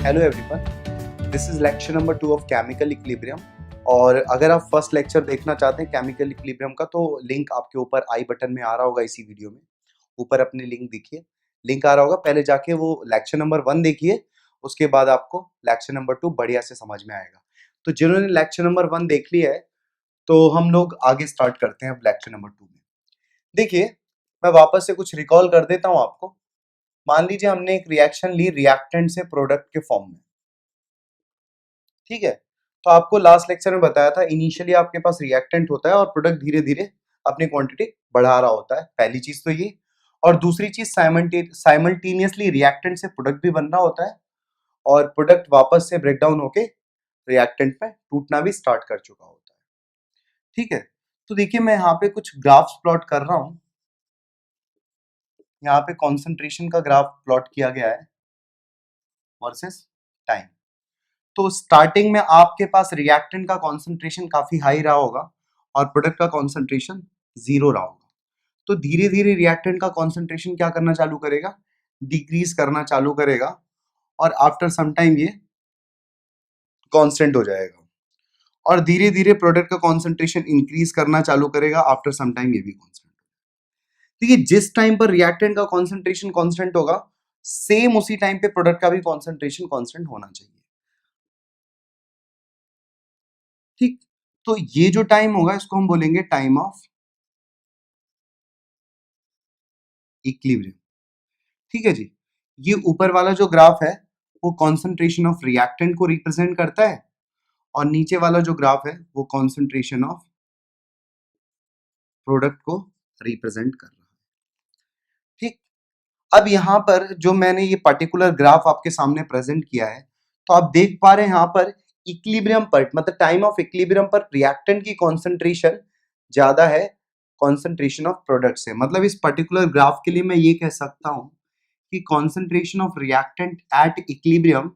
Hello everyone, this is lecture number 2 of chemical equilibrium. और अगर आप फर्स्ट लेक्चर देखना चाहते हैं केमिकल इक्विलिब्रियम का तो लिंक आपके ऊपर आई बटन में आ रहा होगा। इसी वीडियो में ऊपर अपने लिंक देखिए, लिंक आ रहा होगा। पहले जाके वो लेक्चर नंबर 1 देखिए, उसके बाद आपको लेक्चर नंबर 2 बढ़िया से समझ में आएगा। तो जिन्होंने लेक्चर नंबर 1 देख लिया है तो हम लोग आगे स्टार्ट करते हैं अब लेक्चर नंबर 2 में। देखिए, मैं वापस से कुछ रिकॉल कर देता हूँ आपको। मान लीजिए हमने एक रिएक्शन ली रिएक्टेंट से प्रोडक्ट के फॉर्म में, ठीक है। तो आपको लास्ट लेक्चर में बताया था इनिशियली आपके पास रिएक्टेंट होता है और प्रोडक्ट धीरे धीरे अपनी क्वांटिटी बढ़ा रहा होता है। पहली चीज तो ये, और दूसरी चीज साइमल्टेनियसली रिएक्टेंट से प्रोडक्ट भी बन रहा होता है और प्रोडक्ट वापस से ब्रेक डाउन होके रिएक्टेंट में टूटना भी स्टार्ट कर चुका होता है, ठीक है। तो देखिए, मैं यहाँ पे कुछ ग्राफ्स प्लॉट कर रहा हूँ। यहाँ पे कॉन्सेंट्रेशन का ग्राफ प्लॉट किया गया है वर्सेस टाइम। तो स्टार्टिंग में आपके पास रिएक्टेंट का कॉन्सेंट्रेशन काफी हाई रहा होगा और प्रोडक्ट का कॉन्सेंट्रेशन 0 रहा होगा। तो धीरे धीरे रिएक्टेंट का कॉन्सेंट्रेशन क्या करना चालू करेगा, डिक्रीज करना चालू करेगा और आफ्टर सम टाइम ये कांस्टेंट हो जाएगा। और धीरे धीरे प्रोडक्ट का कॉन्सेंट्रेशन इंक्रीज करना चालू करेगा, आफ्टर सम टाइम ये भी कांस्टेंट। देखिए, जिस टाइम पर रिएक्टेंट का कॉन्सेंट्रेशन कांस्टेंट होगा, सेम उसी टाइम पे प्रोडक्ट का भी कॉन्सेंट्रेशन कांस्टेंट होना चाहिए, ठीक। तो ये जो टाइम होगा इसको हम बोलेंगे टाइम ऑफ इक्विलिब्रियम, ठीक है जी। ये ऊपर वाला जो ग्राफ है वो कॉन्सेंट्रेशन ऑफ रिएक्टेंट को रिप्रेजेंट करता है और नीचे वाला जो ग्राफ है वो कॉन्सेंट्रेशन ऑफ प्रोडक्ट को रिप्रेजेंट कर रहा है, ठीक। अब यहां पर जो मैंने ये पर्टिकुलर ग्राफ आपके सामने प्रेजेंट किया है, तो आप देख पा रहे हैं यहां पर इक्विलिब्रियम पर, मतलब टाइम ऑफ इक्विलिब्रियम पर रिएक्टेंट की कॉन्सेंट्रेशन ज्यादा है कॉन्सेंट्रेशन ऑफ प्रोडक्ट से। मतलब इस पर्टिकुलर ग्राफ के लिए मैं ये कह सकता हूं कि concentration of reactant at equilibrium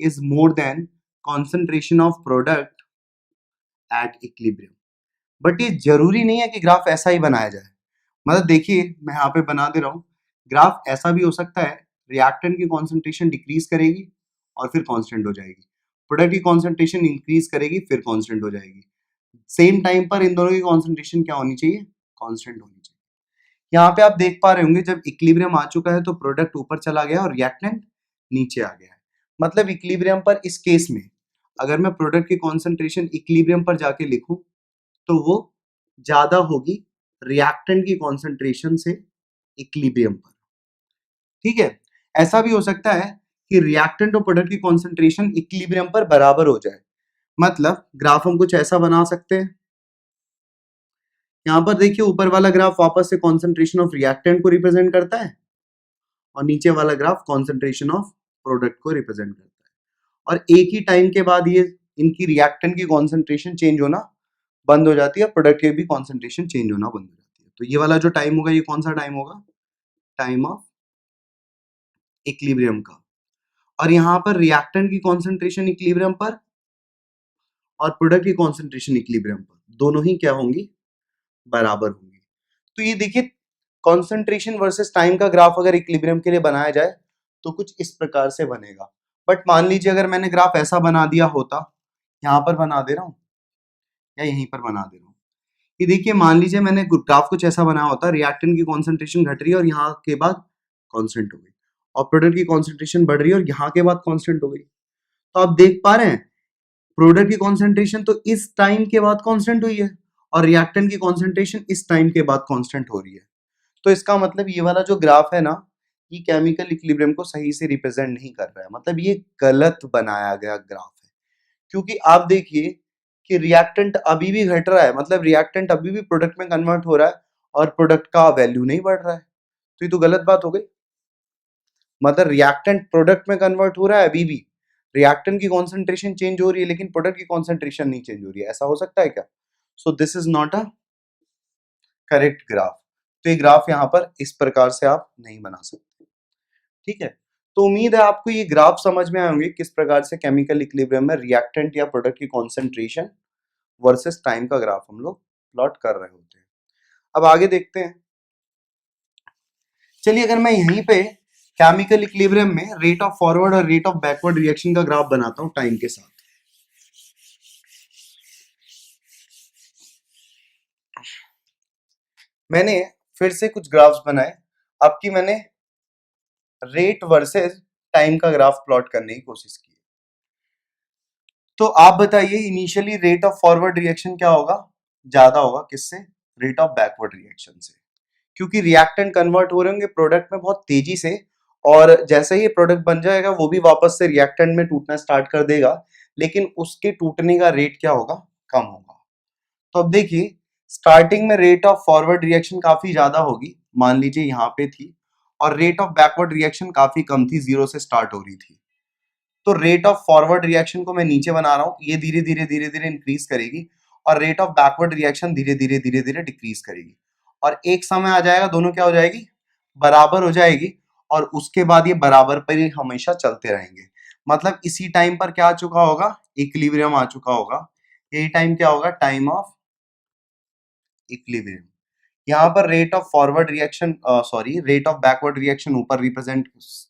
is more than concentration of product at equilibrium. But ये जरूरी नहीं है कि ग्राफ ऐसा ही बनाया जाए। मतलब देखिए, मैं यहाँ पे बना दे रहा हूँ, ग्राफ ऐसा भी हो सकता है रिएक्टेंट की कॉन्सेंट्रेशन डिक्रीज करेगी और फिर कांस्टेंट हो जाएगी, प्रोडक्ट की कॉन्सेंट्रेशन इंक्रीज करेगी फिर कांस्टेंट हो जाएगी। सेम टाइम पर इन दोनों की कॉन्सेंट्रेशन क्या होनी चाहिए, कांस्टेंट होनी चाहिए। यहाँ पे आप देख पा रहे होंगे जब इक्विलिब्रियम आ चुका है तो प्रोडक्ट ऊपर चला गया और रिएक्टेंट नीचे आ गया है। मतलब इक्विलिब्रियम पर इस केस में अगर मैं प्रोडक्ट की कॉन्सेंट्रेशन इक्विलिब्रियम पर जाके लिखूं तो वो ज्यादा होगी रिएक्टेंट की कॉन्सेंट्रेशन से इक्विलिब्रियम पर, ठीक है। ऐसा भी हो सकता है कि रिएक्टेंट और प्रोडक्ट की कॉन्सेंट्रेशन इक्विलिब्रियम पर बराबर हो जाए। मतलब ग्राफ हम कुछ ऐसा बना सकते हैं, यहां पर देखिए ऊपर वाला ग्राफ वापस से कॉन्सेंट्रेशन ऑफ रिएक्टेंट को रिप्रेजेंट करता है और नीचे वाला ग्राफ कॉन्सेंट्रेशन ऑफ प्रोडक्ट को रिप्रेजेंट करता है। और एक ही टाइम के बाद ये इनकी रिएक्टेंट की कॉन्सेंट्रेशन चेंज होना बंद हो जाती है, प्रोडक्ट की भी कॉन्सेंट्रेशन चेंज होना बंद हो जाती है। तो ये वाला जो टाइम होगा ये कौन सा टाइम होगा, टाइम ऑफ इक्विलिब्रियम का। और यहाँ पर रिएक्टेंट की कॉन्सेंट्रेशन इक्विलिब्रियम पर और प्रोडक्ट की कॉन्सेंट्रेशन इक्विलिब्रियम पर दोनों ही क्या होंगी, बराबर होंगी। तो ये देखिए, कॉन्सेंट्रेशन वर्सेस टाइम का ग्राफ अगर इक्विलिब्रियम के लिए बनाया जाए तो कुछ इस प्रकार से बनेगा। बट मान लीजिए अगर मैंने ग्राफ ऐसा बना दिया होता, यहाँ पर बना दे रहा हूँ या यहीं पर बना दे रहा हूँ, ये देखिए मान लीजिए मैंने ग्राफ कुछ ऐसा बनाया होता, रिएक्टेंट की कॉन्सेंट्रेशन घट रही है और यहाँ के बाद कांस्टेंट हो गई, और प्रोडक्ट की कॉन्सेंट्रेशन बढ़ रही है और यहाँ के बाद कांस्टेंट हो गई। तो आप देख पा रहे हैं प्रोडक्ट की कॉन्सेंट्रेशन तो इस टाइम के बाद कांस्टेंट हुई है और रिएक्टेंट की कॉन्सेंट्रेशन इस टाइम के बाद कांस्टेंट हो रही है। तो इसका मतलब ये वाला जो ग्राफ है ना, ये केमिकल इक्विलिब्रियम को सही से रिप्रेजेंट नहीं कर रहा है। मतलब ये गलत बनाया गया ग्राफ है, क्योंकि आप देखिए कि रिएक्टेंट अभी भी घट रहा है, मतलब रिएक्टेंट अभी भी प्रोडक्ट में कन्वर्ट हो रहा है और प्रोडक्ट का वैल्यू नहीं बढ़ रहा है। तो ये तो गलत बात हो गई। मतलब रिएक्टेंट प्रोडक्ट में कन्वर्ट हो रहा है, अभी भी रिएक्टेंट की कॉन्सेंट्रेशन चेंज हो रही है लेकिन प्रोडक्ट की कॉन्सेंट्रेशन नहीं चेंज हो रही है। ऐसा हो सकता है क्या? So this is not a correct graph. तो ये ग्राफ यहाँ पर इस प्रकार से आप नहीं बना सकते, ठीक है। तो उम्मीद है आपको ये ग्राफ समझ में आए होंगे किस प्रकार से केमिकल इक्विलिब्रियम में रिएक्टेंट या प्रोडक्ट की कॉन्सेंट्रेशन वर्सेस टाइम का ग्राफ हम लोग प्लॉट कर रहे होते हैं। अब आगे देखते हैं। चलिए, अगर मैं यहीं पे केमिकल इक्विलिब्रियम में रेट ऑफ फॉरवर्ड और रेट ऑफ बैकवर्ड रिएक्शन का ग्राफ बनाता हूं टाइम के साथ। मैंने फिर से कुछ ग्राफ्स बनाए, अब की मैंने रेट वर्सेस टाइम का ग्राफ प्लॉट करने की कोशिश की। तो आप बताइए initially rate of forward reaction क्या होगा, ज्यादा होगा किससे, रेट ऑफ बैकवर्ड रिएक्शन से, क्योंकि रिएक्टेंट कन्वर्ट हो रहे होंगे प्रोडक्ट में बहुत तेजी से, और जैसे ही प्रोडक्ट बन जाएगा वो भी वापस से रिएक्टेंट में टूटना स्टार्ट कर देगा, लेकिन उसके टूटने का रेट क्या होगा, कम होगा। तो अब देखिए स्टार्टिंग में रेट ऑफ फॉरवर्ड रिएक्शन काफी ज्यादा होगी, मान लीजिए यहाँ पे थी, और रेट ऑफ बैकवर्ड रिएक्शन काफी कम थी, 0 से स्टार्ट हो रही थी। तो रेट ऑफ फॉरवर्ड रिएक्शन को मैं नीचे बना रहा हूं, ये धीरे धीरे इंक्रीज करेगी, और रेट ऑफ बैकवर्ड रिएक्शन धीरे धीरे डिक्रीज करेगी, और एक समय आ जाएगा दोनों क्या हो जाएगी, बराबर हो जाएगी, और उसके बाद ये बराबर पर ही हमेशा चलते रहेंगे। मतलब इसी टाइम पर क्या आ चुका होगा, इक्विलिब्रियम आ चुका होगा। यही टाइम क्या होगा, टाइम ऑफ इक्विलिब्रियम। यहाँ पर rate of forward reaction, sorry rate of backward reaction ऊपर रिप्रेजेंट,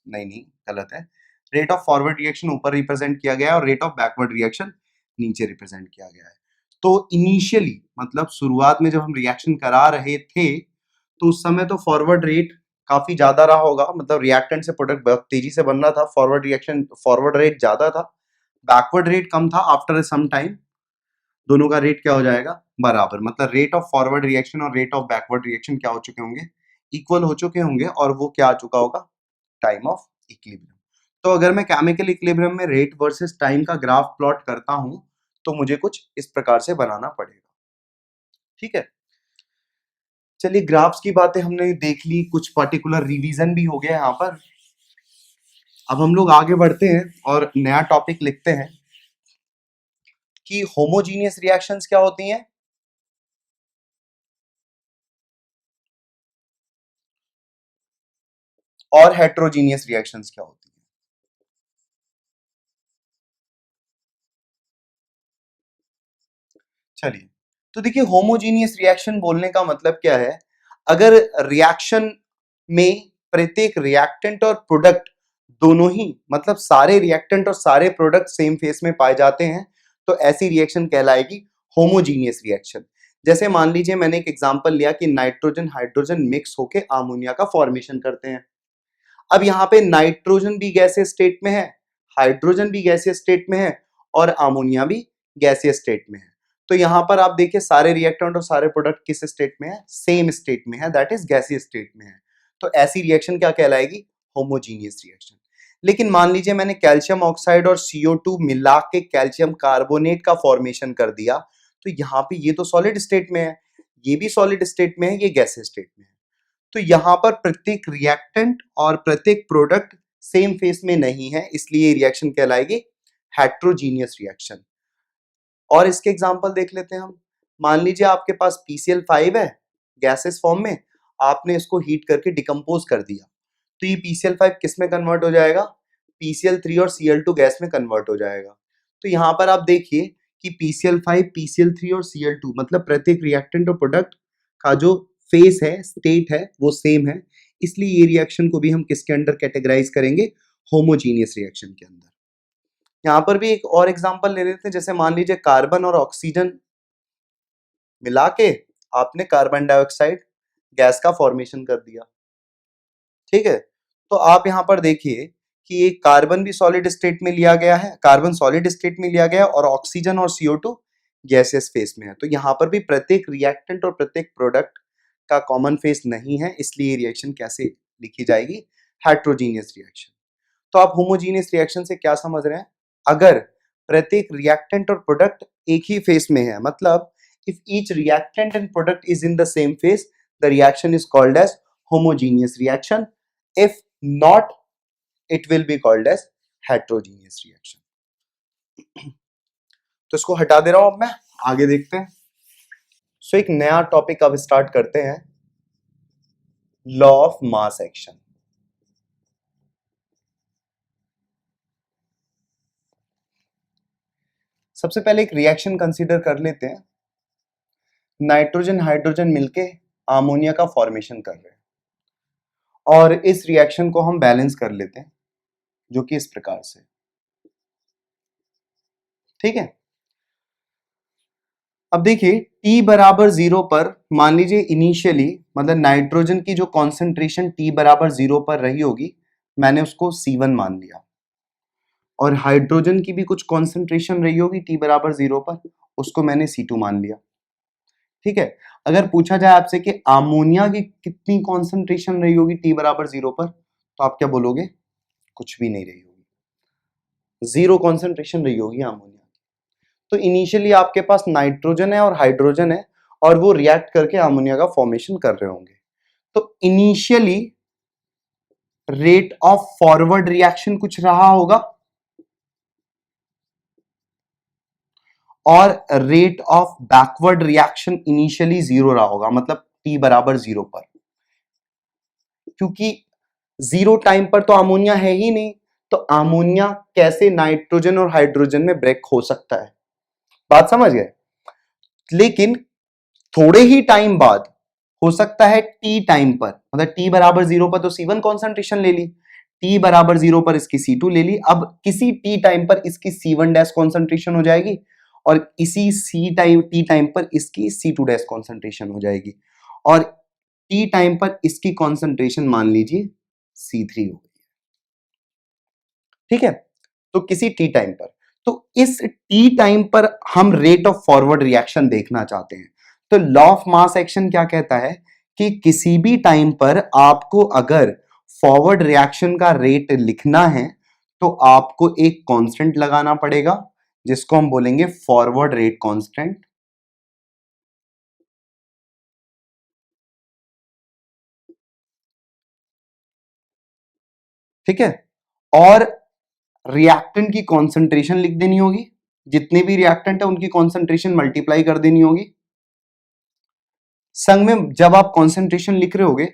नहीं गलत है, रेट ऑफ फॉरवर्ड रिएक्शन ऊपर रिप्रेजेंट किया गया है और रेट ऑफ बैकवर्ड रिएक्शन नीचे रिप्रेजेंट किया गया है। तो इनिशियली मतलब शुरुआत में जब हम रिएक्शन करा रहे थे तो उस समय तो फॉरवर्ड रेट काफी ज्यादा रहा होगा, मतलब रिएक्टेंट से प्रोडक्ट बहुत तेजी से बन रहा था, फॉरवर्ड रेट ज्यादा था, बैकवर्ड रेट कम था। आफ्टर सम टाइम दोनों का रेट क्या हो जाएगा, बराबर, मतलब रेट ऑफ फॉरवर्ड रिएक्शन और रेट ऑफ बैकवर्ड रिएक्शन क्या हो चुके होंगे, इक्वल हो चुके होंगे, और वो क्या आ चुका होगा, टाइम ऑफ इक्विलिब्रियम। तो अगर मैं केमिकल इक्विलिब्रियम में रेट वर्सेस टाइम का ग्राफ प्लॉट करता हूं तो मुझे कुछ इस प्रकार से बनाना पड़ेगा। ठीक है, चलिए ग्राफ्स की बातें हमने देख ली, कुछ पर्टिकुलर रिवीजन भी हो गया यहाँ पर। अब हम लोग आगे बढ़ते हैं और नया टॉपिक लिखते हैं कि होमोजीनियस रिएक्शंस क्या होती हैं और हेट्रोजीनियस रिएक्शंस क्या होती हैं। चलिए, तो देखिए होमोजीनियस रिएक्शन बोलने का मतलब क्या है, अगर रिएक्शन में प्रत्येक रिएक्टेंट और प्रोडक्ट दोनों ही, मतलब सारे रिएक्टेंट और सारे प्रोडक्ट सेम फेस में पाए जाते हैं, तो ऐसी रिएक्शन कहलाएगी होमोजीनियस रिएक्शन। जैसे मान लीजिए मैंने एक एग्जांपल लिया कि नाइट्रोजन हाइड्रोजन मिक्स होके अमोनिया का फॉर्मेशन करते हैं। अब यहाँ पे नाइट्रोजन भी गैसीय स्टेट में है, हाइड्रोजन भी गैसीय स्टेट में है, और अमोनिया भी गैसीय स्टेट में है। तो यहाँ पर आप देखिए सारे रिएक्टेंट और सारे प्रोडक्ट किस स्टेट में है, सेम स्टेट में है, दैट इज गैसीय स्टेट में है। तो ऐसी रिएक्शन क्या कहलाएगी, होमोजीनियस रिएक्शन। लेकिन मान लीजिए मैंने कैल्शियम ऑक्साइड और CO2 मिला के कैल्शियम कार्बोनेट का फॉर्मेशन कर दिया, तो यहाँ पे ये तो सॉलिड स्टेट में है, ये भी सॉलिड स्टेट में है, ये गैसीय स्टेट में है। तो यहां पर प्रत्येक रिएक्टेंट और प्रत्येक प्रोडक्ट सेम फेस में नहीं है, इसलिए रिएक्शन कहलाएगी हेट्रोजीनियस रिएक्शन। और इसके एग्जांपल देख लेते हैं हम। मान लीजिए आपके पास PCl5 है गैसेस फॉर्म में, आपने इसको हीट करके डिकम्पोज कर दिया, तो ये PCl5 किस में कन्वर्ट हो जाएगा, PCl3 और Cl2 गैस में कन्वर्ट हो जाएगा। तो यहाँ पर आप देखिए कि PCl5, PCl3 और Cl2 मतलब प्रत्येक रिएक्टेंट और प्रोडक्ट का जो फेस है, स्टेट है, वो सेम है, इसलिए ये रिएक्शन को भी हम किसके अंडर कैटेगराइज करेंगे, होमोजीनियस रिएक्शन के अंदर। यहाँ पर भी एक और एग्जांपल ले लेते हैं, जैसे मान लीजिए कार्बन और ऑक्सीजन मिला के आपने कार्बन डाइऑक्साइड गैस का फॉर्मेशन कर दिया। ठीक है, तो आप यहाँ पर देखिए कि एक कार्बन भी सॉलिड स्टेट में लिया गया है, कार्बन सॉलिड स्टेट में लिया गया है, और ऑक्सीजन और CO2 गैसियस फेस में है। तो यहाँ पर भी प्रत्येक रिएक्टेंट और प्रत्येक प्रोडक्ट का कॉमन फेस नहीं है, इसलिए रिएक्शन कैसे लिखी जाएगी, हेट्रोजीनियस रिएक्शन। तो आप होमोजीनियस रिएक्शन से क्या समझ रहे हैं, अगर प्रत्येक रिएक्टेंट और प्रोडक्ट एक ही फेस में है, मतलब if each reactant and product is in the same phase, the reaction is called as homogeneous reaction. If not, it will be called as heterogeneous reaction. तो इसको हटा दे रहा हूं, अब मैं आगे देखते हैं। सो एक नया टॉपिक अब स्टार्ट करते हैं, लॉ ऑफ मास एक्शन। सबसे पहले एक रिएक्शन कंसीडर कर लेते हैं, नाइट्रोजन हाइड्रोजन मिलके अमोनिया का फॉर्मेशन कर रहे हैं, और इस रिएक्शन को हम बैलेंस कर लेते हैं, जो कि इस प्रकार से, ठीक है। अब देखिए T बराबर 0 पर मान लीजिए इनिशियली मतलब नाइट्रोजन की जो कॉन्सेंट्रेशन T बराबर 0 पर रही होगी, मैंने उसको C1 मान लिया, और हाइड्रोजन की भी कुछ कॉन्सेंट्रेशन रही होगी T बराबर 0 पर, उसको मैंने C2 मान लिया, ठीक है। अगर पूछा जाए आपसे कि अमोनिया की कितनी कॉन्सेंट्रेशन रही होगी T बराबर 0 पर, तो आप क्या बोलोगे? कुछ भी नहीं रही होगी, 0 कॉन्सेंट्रेशन रही होगी अमोनिया। तो इनिशियली आपके पास नाइट्रोजन है और हाइड्रोजन है, और वो रिएक्ट करके अमोनिया का फॉर्मेशन कर रहे होंगे। तो initially rate of forward reaction कुछ रहा होगा, और rate of backward reaction initially 0 रहा होगा, मतलब T बराबर 0 पर, क्योंकि 0 टाइम पर तो अमोनिया है ही नहीं, तो अमोनिया कैसे नाइट्रोजन और हाइड्रोजन में ब्रेक हो सकता है? बात समझ गए? लेकिन थोड़े ही टाइम बाद हो सकता है T टाइम पर, मतलब T बराबर 0 पर तो C1 कॉन्सेंट्रेशन ले ली, T बराबर 0 पर इसकी C2 ले ली, अब किसी T टाइम पर इसकी C1 डैश कॉन्सेंट्रेशन हो जाएगी, और इसी T टाइम पर इसकी C2 डैश कॉन्सेंट्रेशन हो जाएगी, और T टाइम पर इसकी कॉन्सेंट्रेशन मान लीजिए C3 हो गई, ठीक है। तो किसी T टाइम पर, तो इस T टाइम पर हम रेट ऑफ फॉरवर्ड रिएक्शन देखना चाहते हैं। तो लॉ ऑफ मास एक्शन क्या कहता है कि किसी भी टाइम पर आपको अगर फॉरवर्ड रिएक्शन का रेट लिखना है, तो आपको एक कांस्टेंट लगाना पड़ेगा, जिसको हम बोलेंगे फॉरवर्ड रेट कांस्टेंट, ठीक है। और रिएक्टेंट की कॉन्सेंट्रेशन लिख देनी होगी, जितने भी रिएक्टेंट है उनकी कॉन्सेंट्रेशन मल्टीप्लाई कर देनी होगी। संग में जब आप कॉन्सेंट्रेशन लिख रहे होगे,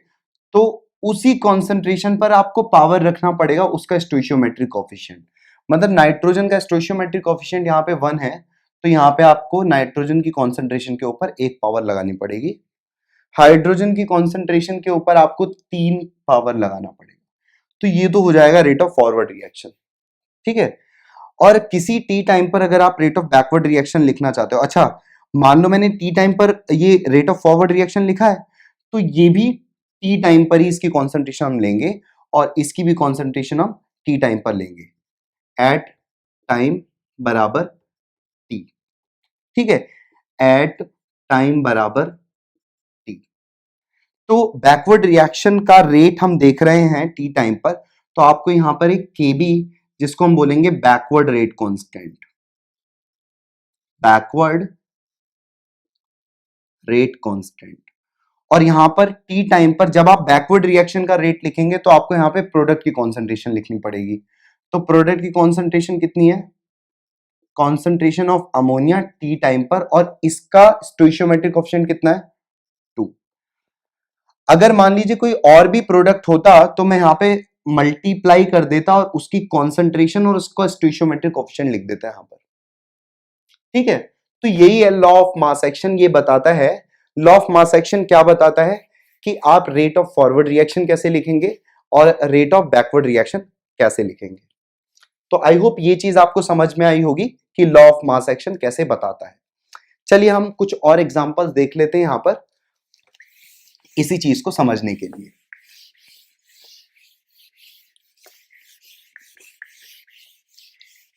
तो उसी कॉन्सेंट्रेशन पर आपको पावर रखना पड़ेगा उसका स्टोइशियोमेट्रिक कोएफिशिएंट। मतलब नाइट्रोजन का स्टोइशियोमेट्रिक कोएफिशिएंट यहाँ पे 1 है, तो यहाँ पे आपको नाइट्रोजन की कॉन्सेंट्रेशन के ऊपर 1 पावर लगानी पड़ेगी, हाइड्रोजन की कॉन्सेंट्रेशन के ऊपर आपको 3 पावर लगाना पड़ेगा। तो ये तो हो जाएगा रेट ऑफ फॉरवर्ड रिएक्शन, ठीक है। और किसी टी टाइम पर अगर आप रेट ऑफ बैकवर्ड रिएक्शन लिखना चाहते हो, अच्छा मान लो मैंने टी टाइम पर ये रेट ऑफ फॉरवर्ड रिएक्शन लिखा है, तो ये भी टी टाइम पर ही इसकी कॉन्सेंट्रेशन हम लेंगे, और इसकी भी कॉन्सेंट्रेशन हम टी टाइम पर लेंगे, एट टाइम बराबर टी, ठीक है, एट टाइम बराबर टी। तो बैकवर्ड रिएक्शन का रेट हम देख रहे हैं टी टाइम पर, तो आपको यहां पर एक केबी, जिसको हम बोलेंगे backward rate constant, backward rate constant. और यहां पर टी टाइम पर जब आप बैकवर्ड रिएक्शन का रेट लिखेंगे, तो आपको यहां पे प्रोडक्ट की कॉन्सेंट्रेशन लिखनी पड़ेगी। तो प्रोडक्ट की कॉन्सेंट्रेशन कितनी है? Concentration of ammonia T time पर, और इसका स्टोइशियोमेट्रिक कोएफिशिएंट कितना है? 2। अगर मान लीजिए कोई और भी प्रोडक्ट होता, तो मैं यहां पे मल्टीप्लाई कर देता और उसकी कॉन्सेंट्रेशन और उसका स्टोइशियोमेट्रिक कोएफिशिएंट लिख देता यहां पर, ठीक है। तो यही है लॉ ऑफ मास एक्शन, ये बताता है, लॉ ऑफ मास एक्शन क्या बताता है कि आप रेट ऑफ फॉरवर्ड रिएक्शन कैसे लिखेंगे और रेट ऑफ बैकवर्ड रिएक्शन कैसे लिखेंगे। तो आई होप ये चीज आपको समझ में आई होगी कि लॉ ऑफ मास एक्शन कैसे बताता है। चलिए हम कुछ और एग्जांपल्स देख लेते हैं यहां पर इसी चीज को समझने के लिए।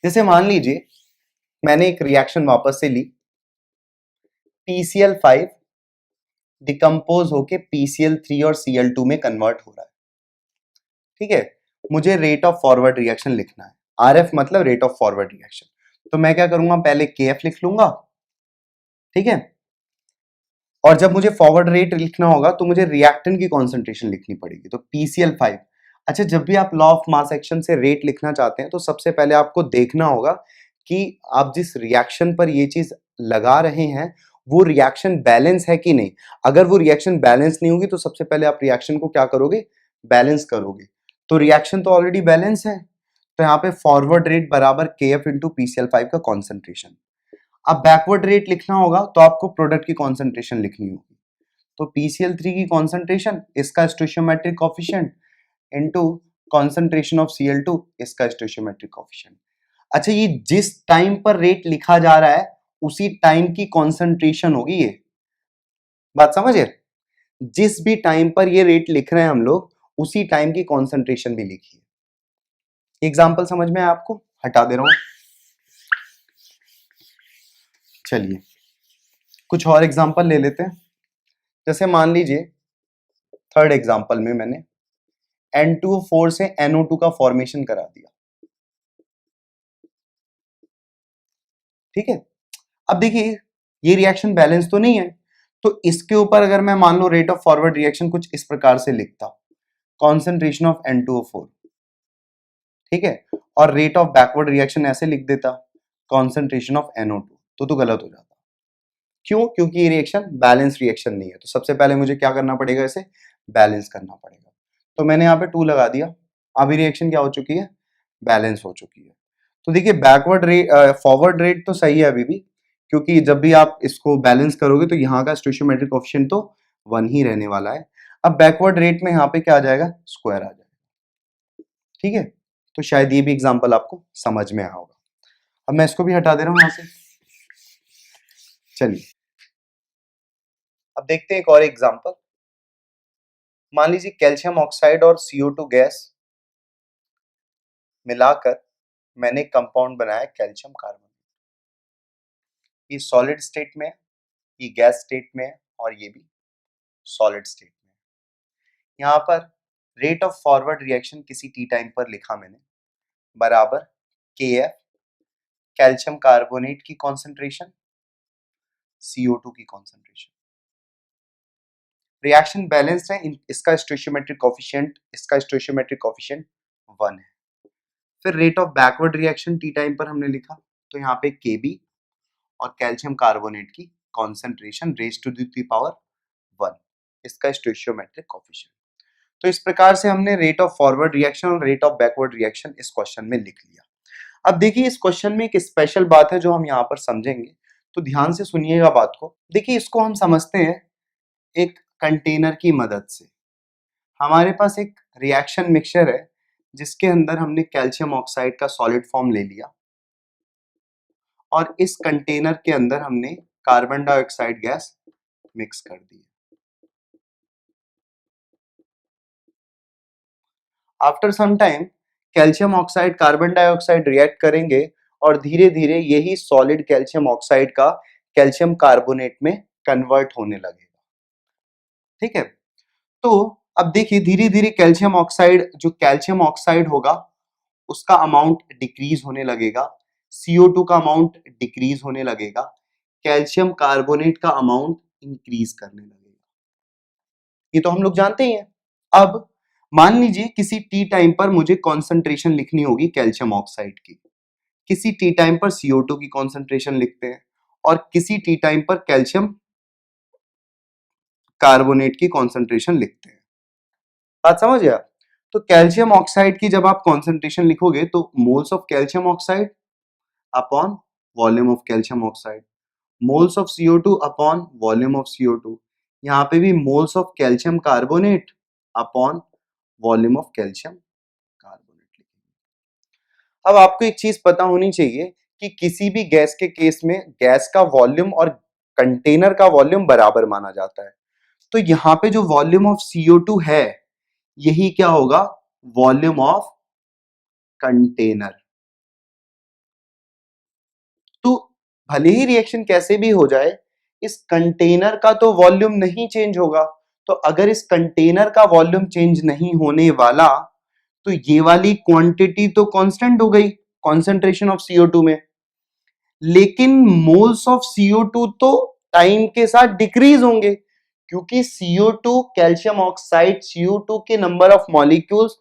जैसे मान लीजिए मैंने एक रिएक्शन वापस से ली, PCl5 डिकम्पोज होके PCl3 और Cl2 में कन्वर्ट हो रहा है, ठीक है। मुझे रेट ऑफ फॉरवर्ड रिएक्शन लिखना है, RF मतलब रेट ऑफ फॉरवर्ड रिएक्शन। तो मैं क्या करूंगा, पहले KF लिख लूंगा, ठीक है। और जब मुझे फॉरवर्ड रेट लिखना होगा, तो मुझे रिएक्टेंट की कॉन्सेंट्रेशन लिखनी पड़ेगी, तो PCl5। अच्छा, जब भी आप लॉ ऑफ मास एक्शन से रेट लिखना चाहते हैं, तो सबसे पहले आपको देखना होगा कि आप जिस रिएक्शन पर ये चीज लगा रहे हैं, वो रिएक्शन बैलेंस है कि नहीं। अगर वो रिएक्शन बैलेंस नहीं होगी, तो सबसे पहले आप रिएक्शन को क्या करोगे, बैलेंस करोगे। तो रिएक्शन तो ऑलरेडी बैलेंस है, तो यहाँ पे फॉरवर्ड रेट बराबर KF इंटू PCl5 का कॉन्सेंट्रेशन। अब बैकवर्ड रेट लिखना होगा, तो आपको प्रोडक्ट की कॉन्सेंट्रेशन लिखनी होगी। तो PCl3 की कॉन्सेंट्रेशन, इसका स्टोइशियोमेट्रिक coefficient, into concentration of Cl2, इसका स्टोइचियोमेट्रिक कोएफिशिएंट। अच्छा, ये जिस टाइम पर रेट लिखा जा रहा है उसी टाइम की कॉन्सेंट्रेशन होगी ये, बात समझे? जिस भी टाइम पर ये रेट लिख रहे हैं हम लोग उसी टाइम की कॉन्सेंट्रेशन भी लिखिए। एग्जाम्पल समझ में है आपको? हटा दे रहा हूं। चलिए कुछ और एग्जाम्पल ले लेते हैं। जैसे मान लीजिए थर्ड एग्जाम्पल में मैंने N2O4 से NO2 का फॉर्मेशन करा दिया, ठीक है। अब देखिए ये रिएक्शन बैलेंस तो नहीं है, तो इसके ऊपर अगर मैं मान लो रेट ऑफ फॉरवर्ड रिएक्शन कुछ इस प्रकार से लिखता, कॉन्सेंट्रेशन ऑफ N2O4, ठीक है, और रेट ऑफ बैकवर्ड रिएक्शन ऐसे लिख देता, कॉन्सेंट्रेशन ऑफ NO2, तो गलत हो जाता। क्यों? क्योंकि ये रिएक्शन बैलेंस रिएक्शन नहीं है। तो सबसे पहले मुझे क्या करना पड़ेगा, इसे बैलेंस करना पड़ेगा। तो मैंने यहाँ पे 2 लगा दिया, अभी रिएक्शन क्या हो चुकी है, बैलेंस हो चुकी है। तो देखिए बैकवर्ड रेट फॉरवर्ड रेट तो सही है अभी भी, क्योंकि जब भी आप इसको बैलेंस करोगे तो यहाँ का स्टोइचियोमेट्रिक कोएफिशिएंट तो 1 ही रहने वाला है। अब बैकवर्ड रेट में यहाँ पे क्या आ जाएगा, स्क्वायर आ जाएगा, ठीक है। तो शायद ये भी एग्जाम्पल आपको समझ में आया होगा। अब मैं इसको भी हटा दे रहा हूं यहां से। चलिए अब देखते हैं एक और एग्जाम्पल। मान लीजिए कैल्शियम ऑक्साइड और CO2 गैस मिलाकर मैंने कंपाउंड बनाया कैल्शियम कार्बोनेट। ये सॉलिड स्टेट में है, ये गैस स्टेट में है और ये भी सॉलिड स्टेट में है। यहाँ पर रेट ऑफ फॉरवर्ड रिएक्शन किसी टी टाइम पर लिखा मैंने, बराबर KF कैल्शियम कार्बोनेट की कॉन्सेंट्रेशन, CO2 की कॉन्सेंट्रेशन। रिएक्शन बैलेंस्ड है, इसका स्टोइचियोमेट्रिक कोएफिशिएंट 1 है। फिर rate of backward reaction T time पर हमने लिखा, तो यहाँ पे Kb और कैल्शियम कार्बोनेट की concentration raise to the power 1, इसका स्टोइचियोमेट्रिक कोएफिशिएंट। तो इस प्रकार से हमने रेट ऑफ फॉरवर्ड रिएक्शन और रेट ऑफ बैकवर्ड रिएक्शन इस क्वेश्चन में लिख लिया। अब देखिए इस क्वेश्चन में एक स्पेशल बात है जो हम यहाँ पर समझेंगे, तो ध्यान से सुनिएगा बात को। देखिए इसको हम समझते हैं एक कंटेनर की मदद से। हमारे पास एक रिएक्शन मिक्सचर है जिसके अंदर हमने कैल्शियम ऑक्साइड का सॉलिड फॉर्म ले लिया और इस कंटेनर के अंदर हमने कार्बन डाइऑक्साइड गैस मिक्स कर दी। After some time calcium oxide carbon dioxide react करेंगे और धीरे धीरे यही सॉलिड कैल्शियम ऑक्साइड का कैल्शियम कार्बोनेट में कन्वर्ट होने लगेगा, ठीक है। तो अब देखिए धीरे धीरे कैल्शियम ऑक्साइड होगा उसका अमाउंट डिक्रीज होने लगेगा, CO2 का अमाउंट डिक्रीज होने लगेगा, कैल्शियम कार्बोनेट का अमाउंट इंक्रीज करने लगेगा। ये तो हम लोग जानते ही हैं। अब मान लीजिए किसी टी टाइम पर मुझे कॉन्सेंट्रेशन लिखनी होगी कैल्शियम ऑक्साइड की, किसी टी टाइम पर CO2 की कॉन्सेंट्रेशन लिखते हैं और किसी टी टाइम पर कैल्शियम कार्बोनेट की कॉन्सेंट्रेशन लिखते हैं। बात समझ गया? तो कैल्शियम ऑक्साइड की जब आप कॉन्सेंट्रेशन लिखोगे तो moles of calcium oxide upon volume of calcium oxide, moles of CO2 upon volume of CO2, यहाँ पे भी moles of calcium carbonate upon volume of calcium carbonate लिखेंगे। अब आपको एक चीज पता होनी चाहिए कि किसी भी गैस के केस में गैस का वॉल्यूम और कंटेनर का वॉल्यूम बराबर माना जाता है। तो यहाँ पे जो वॉल्यूम ऑफ CO2 है यही क्या होगा, वॉल्यूम ऑफ कंटेनर। तो भले ही रिएक्शन कैसे भी हो जाए इस कंटेनर का तो वॉल्यूम नहीं चेंज होगा। तो अगर इस कंटेनर का वॉल्यूम चेंज नहीं होने वाला तो ये वाली क्वांटिटी तो कांस्टेंट हो गई कॉन्सेंट्रेशन ऑफ CO2 में, लेकिन मोल्स ऑफ CO2 तो टाइम के साथ डिक्रीज होंगे क्योंकि CO2 कैल्शियम ऑक्साइड CO2 के number of molecules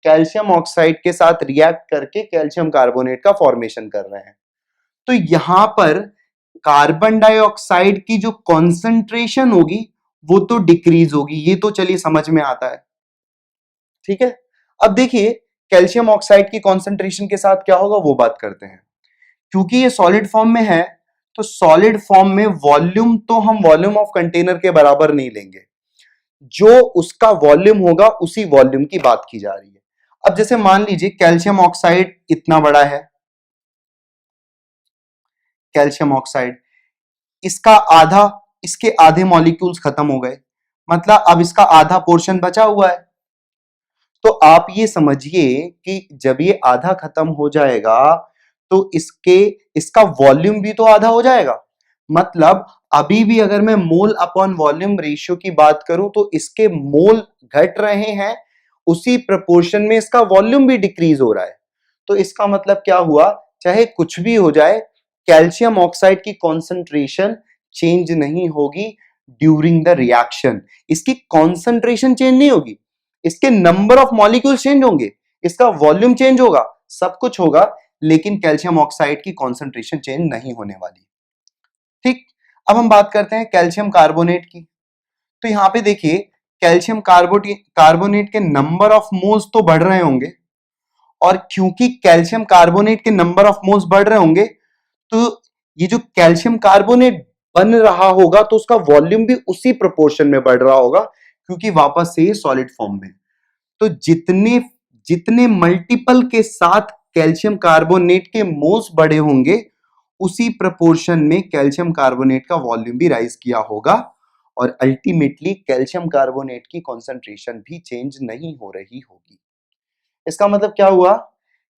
calcium oxide के साथ रिएक्ट करके कैल्शियम कार्बोनेट का फॉर्मेशन कर रहे हैं। तो यहां पर कार्बन डाइऑक्साइड की जो कॉन्सेंट्रेशन होगी वो तो डिक्रीज होगी, ये तो चलिए समझ में आता है, ठीक है। अब देखिए कैल्शियम ऑक्साइड की कॉन्सेंट्रेशन के साथ क्या होगा वो बात करते हैं। क्योंकि ये सॉलिड फॉर्म में है तो सॉलिड फॉर्म में वॉल्यूम तो हम वॉल्यूम ऑफ कंटेनर के बराबर नहीं लेंगे। जो उसका वॉल्यूम होगा उसी वॉल्यूम की बात की जा रही है। अब जैसे मान लीजिए कैल्शियम ऑक्साइड इतना बड़ा है, कैल्शियम ऑक्साइड, इसका आधा, इसके आधे मॉलिक्यूल्स खत्म हो गए, मतलब अब इसका आधा पोर्शन बचा हुआ है। तो आप ये समझिए कि जब ये आधा खत्म हो जाएगा तो इसका वॉल्यूम भी तो आधा हो जाएगा। मतलब अभी भी अगर मैं मोल अपॉन वॉल्यूम रेशियो की बात करूं तो इसके मोल घट रहे हैं, उसी प्रपोर्शन में इसका वॉल्यूम भी डिक्रीज हो रहा है। तो इसका मतलब क्या हुआ, चाहे कुछ भी हो जाए, कैल्शियम ऑक्साइड की कॉन्सेंट्रेशन चेंज नहीं होगी ड्यूरिंग द रिएक्शन। इसकी कॉन्सेंट्रेशन चेंज नहीं होगी, इसके नंबर ऑफ मॉलिक्यूल चेंज होंगे, इसका वॉल्यूम चेंज होगा, सब कुछ होगा, लेकिन कैल्शियम ऑक्साइड की कॉन्सेंट्रेशन चेंज नहीं होने वाली। ठीक, अब हम बात करते हैं कैल्शियम कार्बोनेट की। तो यहां पे देखिए कैल्शियम कार्बोनेट के नंबर ऑफ मोल्स तो बढ़ रहे होंगे, और क्योंकि कैल्शियम कार्बोनेट के नंबर ऑफ मोल्स बढ़ रहे होंगे तो ये जो कैल्शियम कार्बोनेट बन रहा होगा तो उसका वॉल्यूम भी उसी प्रोपोर्शन में बढ़ रहा होगा, क्योंकि वापस से सॉलिड फॉर्म में। तो जितने जितने मल्टीपल के साथ कैल्शियम कार्बोनेट के मोल्स बढ़े होंगे उसी प्रपोर्शन में कैल्शियम कार्बोनेट का वॉल्यूम भी राइज किया होगा, और अल्टीमेटली कैल्शियम कार्बोनेट की कॉन्सेंट्रेशन भी चेंज नहीं हो रही होगी। इसका मतलब क्या हुआ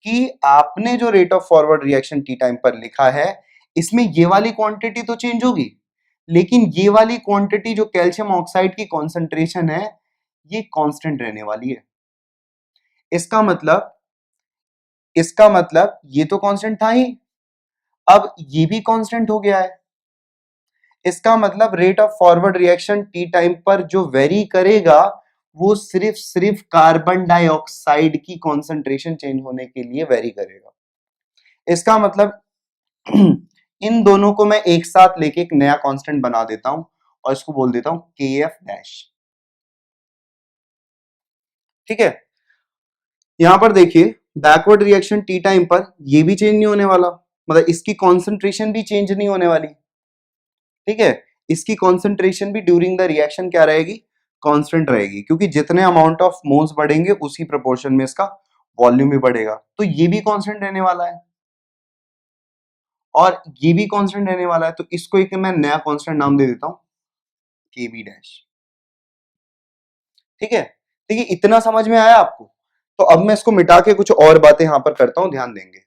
कि आपने जो rate of forward reaction T time पर लिखा है इसमें ये वाली क्वांटिटी तो चेंज होगी, लेकिन ये वाली क्वांटिटी जो कैल्शियम ऑक्साइड की कॉन्सेंट्रेशन है ये कांस्टेंट रहने वाली है। इसका मतलब ये तो कांस्टेंट था ही, अब ये भी कांस्टेंट हो गया है। इसका मतलब rate of forward reaction T time पर जो वेरी करेगा वो सिर्फ कार्बन डाइऑक्साइड की कॉन्सेंट्रेशन चेंज होने के लिए वेरी करेगा। इसका मतलब इन दोनों को मैं एक साथ लेके एक नया कांस्टेंट बना देता हूं और इसको बोल देता हूं के एफ डैश। ठीक है, यहां पर देखिए बैकवर्ड रिएक्शन टी टाइम पर ये भी चेंज नहीं होने वाला, मतलब इसकी कॉन्सेंट्रेशन भी चेंज नहीं होने वाली। ठीक है, इसकी कॉन्सेंट्रेशन भी ड्यूरिंग द रिएक्शन क्या रहेगी, कांस्टेंट रहेगी, क्योंकि जितने अमाउंट ऑफ मोल्स बढ़ेंगे उसी प्रोपोर्शन में इसका वॉल्यूम भी बढ़ेगा। तो ये भी कांस्टेंट रहने वाला है और ये भी कांस्टेंट रहने वाला है, तो इसको एक मैं नया कांस्टेंट नाम दे देता हूं के बी डैश। ठीक है, देखिए इतना समझ में आया आपको। तो अब मैं इसको मिटा के कुछ और बातें यहां पर करता हूं, ध्यान देंगे।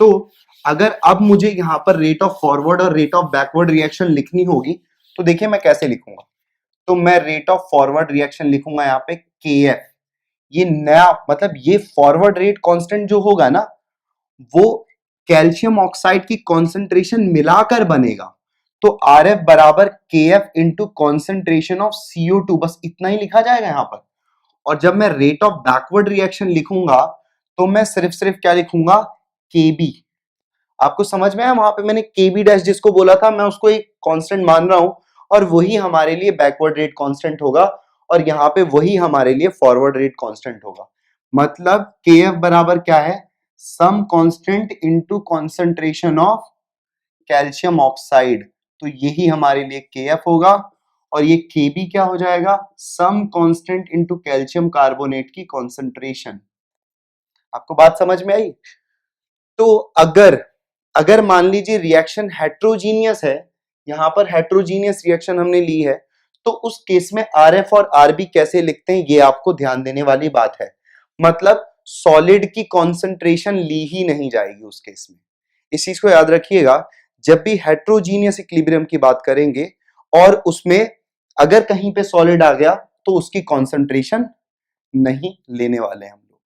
तो अगर अब मुझे यहां पर रेट ऑफ फॉरवर्ड और रेट ऑफ बैकवर्ड रिएक्शन लिखनी होगी तो देखिए मैं कैसे लिखूंगा। तो मैं रेट ऑफ फॉरवर्ड रिएक्शन लिखूंगा यहाँ पे के एफ। ये नया मतलब ये फॉरवर्ड रेट कांस्टेंट जो होगा ना वो कैल्शियम ऑक्साइड की कॉन्सेंट्रेशन मिलाकर बनेगा। तो आर एफ बराबर के F into concentration of CO2, बस इतना ही लिखा जाएगा यहां पर। और जब मैं रेट ऑफ बैकवर्ड रिएक्शन लिखूंगा तो मैं सिर्फ क्या लिखूंगा, के बी। आपको समझ में आया, वहां पे मैंने के बी डैश जिसको बोला था मैं उसको एक कांस्टेंट मान रहा हूं, और वही हमारे लिए बैकवर्ड रेट कांस्टेंट होगा, और यहां पे वही हमारे लिए फॉरवर्ड रेट कांस्टेंट होगा। मतलब के एफ बराबर क्या है, some constant into concentration of calcium oxide. तो यही हमारे लिए के एफ होगा, और ये के बी क्या हो जाएगा, some constant into calcium carbonate की कॉन्सेंट्रेशन। आपको बात समझ में आई। तो अगर अगर मान लीजिए रिएक्शन हेट्रोजीनियस है, यहां पर हेट्रोजीनियस रिएक्शन हमने ली है, तो उस केस में आर एफ और आर बी कैसे लिखते हैं ये आपको ध्यान देने वाली बात है। मतलब सॉलिड की कॉन्सेंट्रेशन ली ही नहीं जाएगी उस केस में। इस चीज को याद रखिएगा, जब भी हेट्रोजीनियस इक्विलिब्रियम की बात करेंगे और उसमें अगर कहीं पे सॉलिड आ गया तो उसकी कॉन्सेंट्रेशन नहीं लेने वाले हम लोग।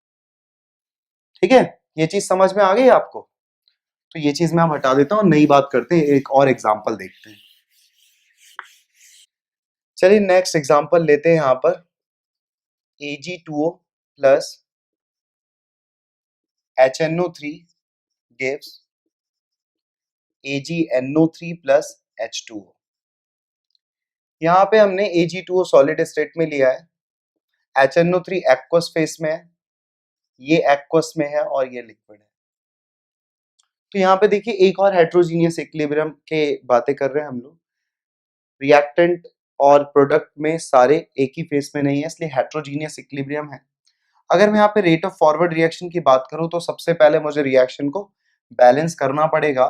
ठीक है, ये चीज समझ में आ गई आपको। तो ये चीज मैं अब हटा देता हूं, नई बात करते हैं, एक और एग्जांपल देखते हैं। चलिए नेक्स्ट एग्जांपल लेते हैं यहां पर Ag2O plus HNO3 gives AgNO3 plus H2O। यहां पे हमने Ag2O सॉलिड स्टेट में लिया है, HNO3 एक्वस फेस में है, ये एक्वस में है और ये लिक्विड है। तो यहाँ पे देखिए एक और हेट्रोजीनियस इक्विलिब्रियम के बातें कर रहे हैं हम लोग। रिएक्टेंट और प्रोडक्ट में सारे एक ही फेस में नहीं है, इसलिए हेट्रोजीनियस इक्विलिब्रियम है। अगर मैं यहाँ पे रेट ऑफ फॉरवर्ड रिएक्शन की बात करूं तो सबसे पहले मुझे रिएक्शन को बैलेंस करना पड़ेगा,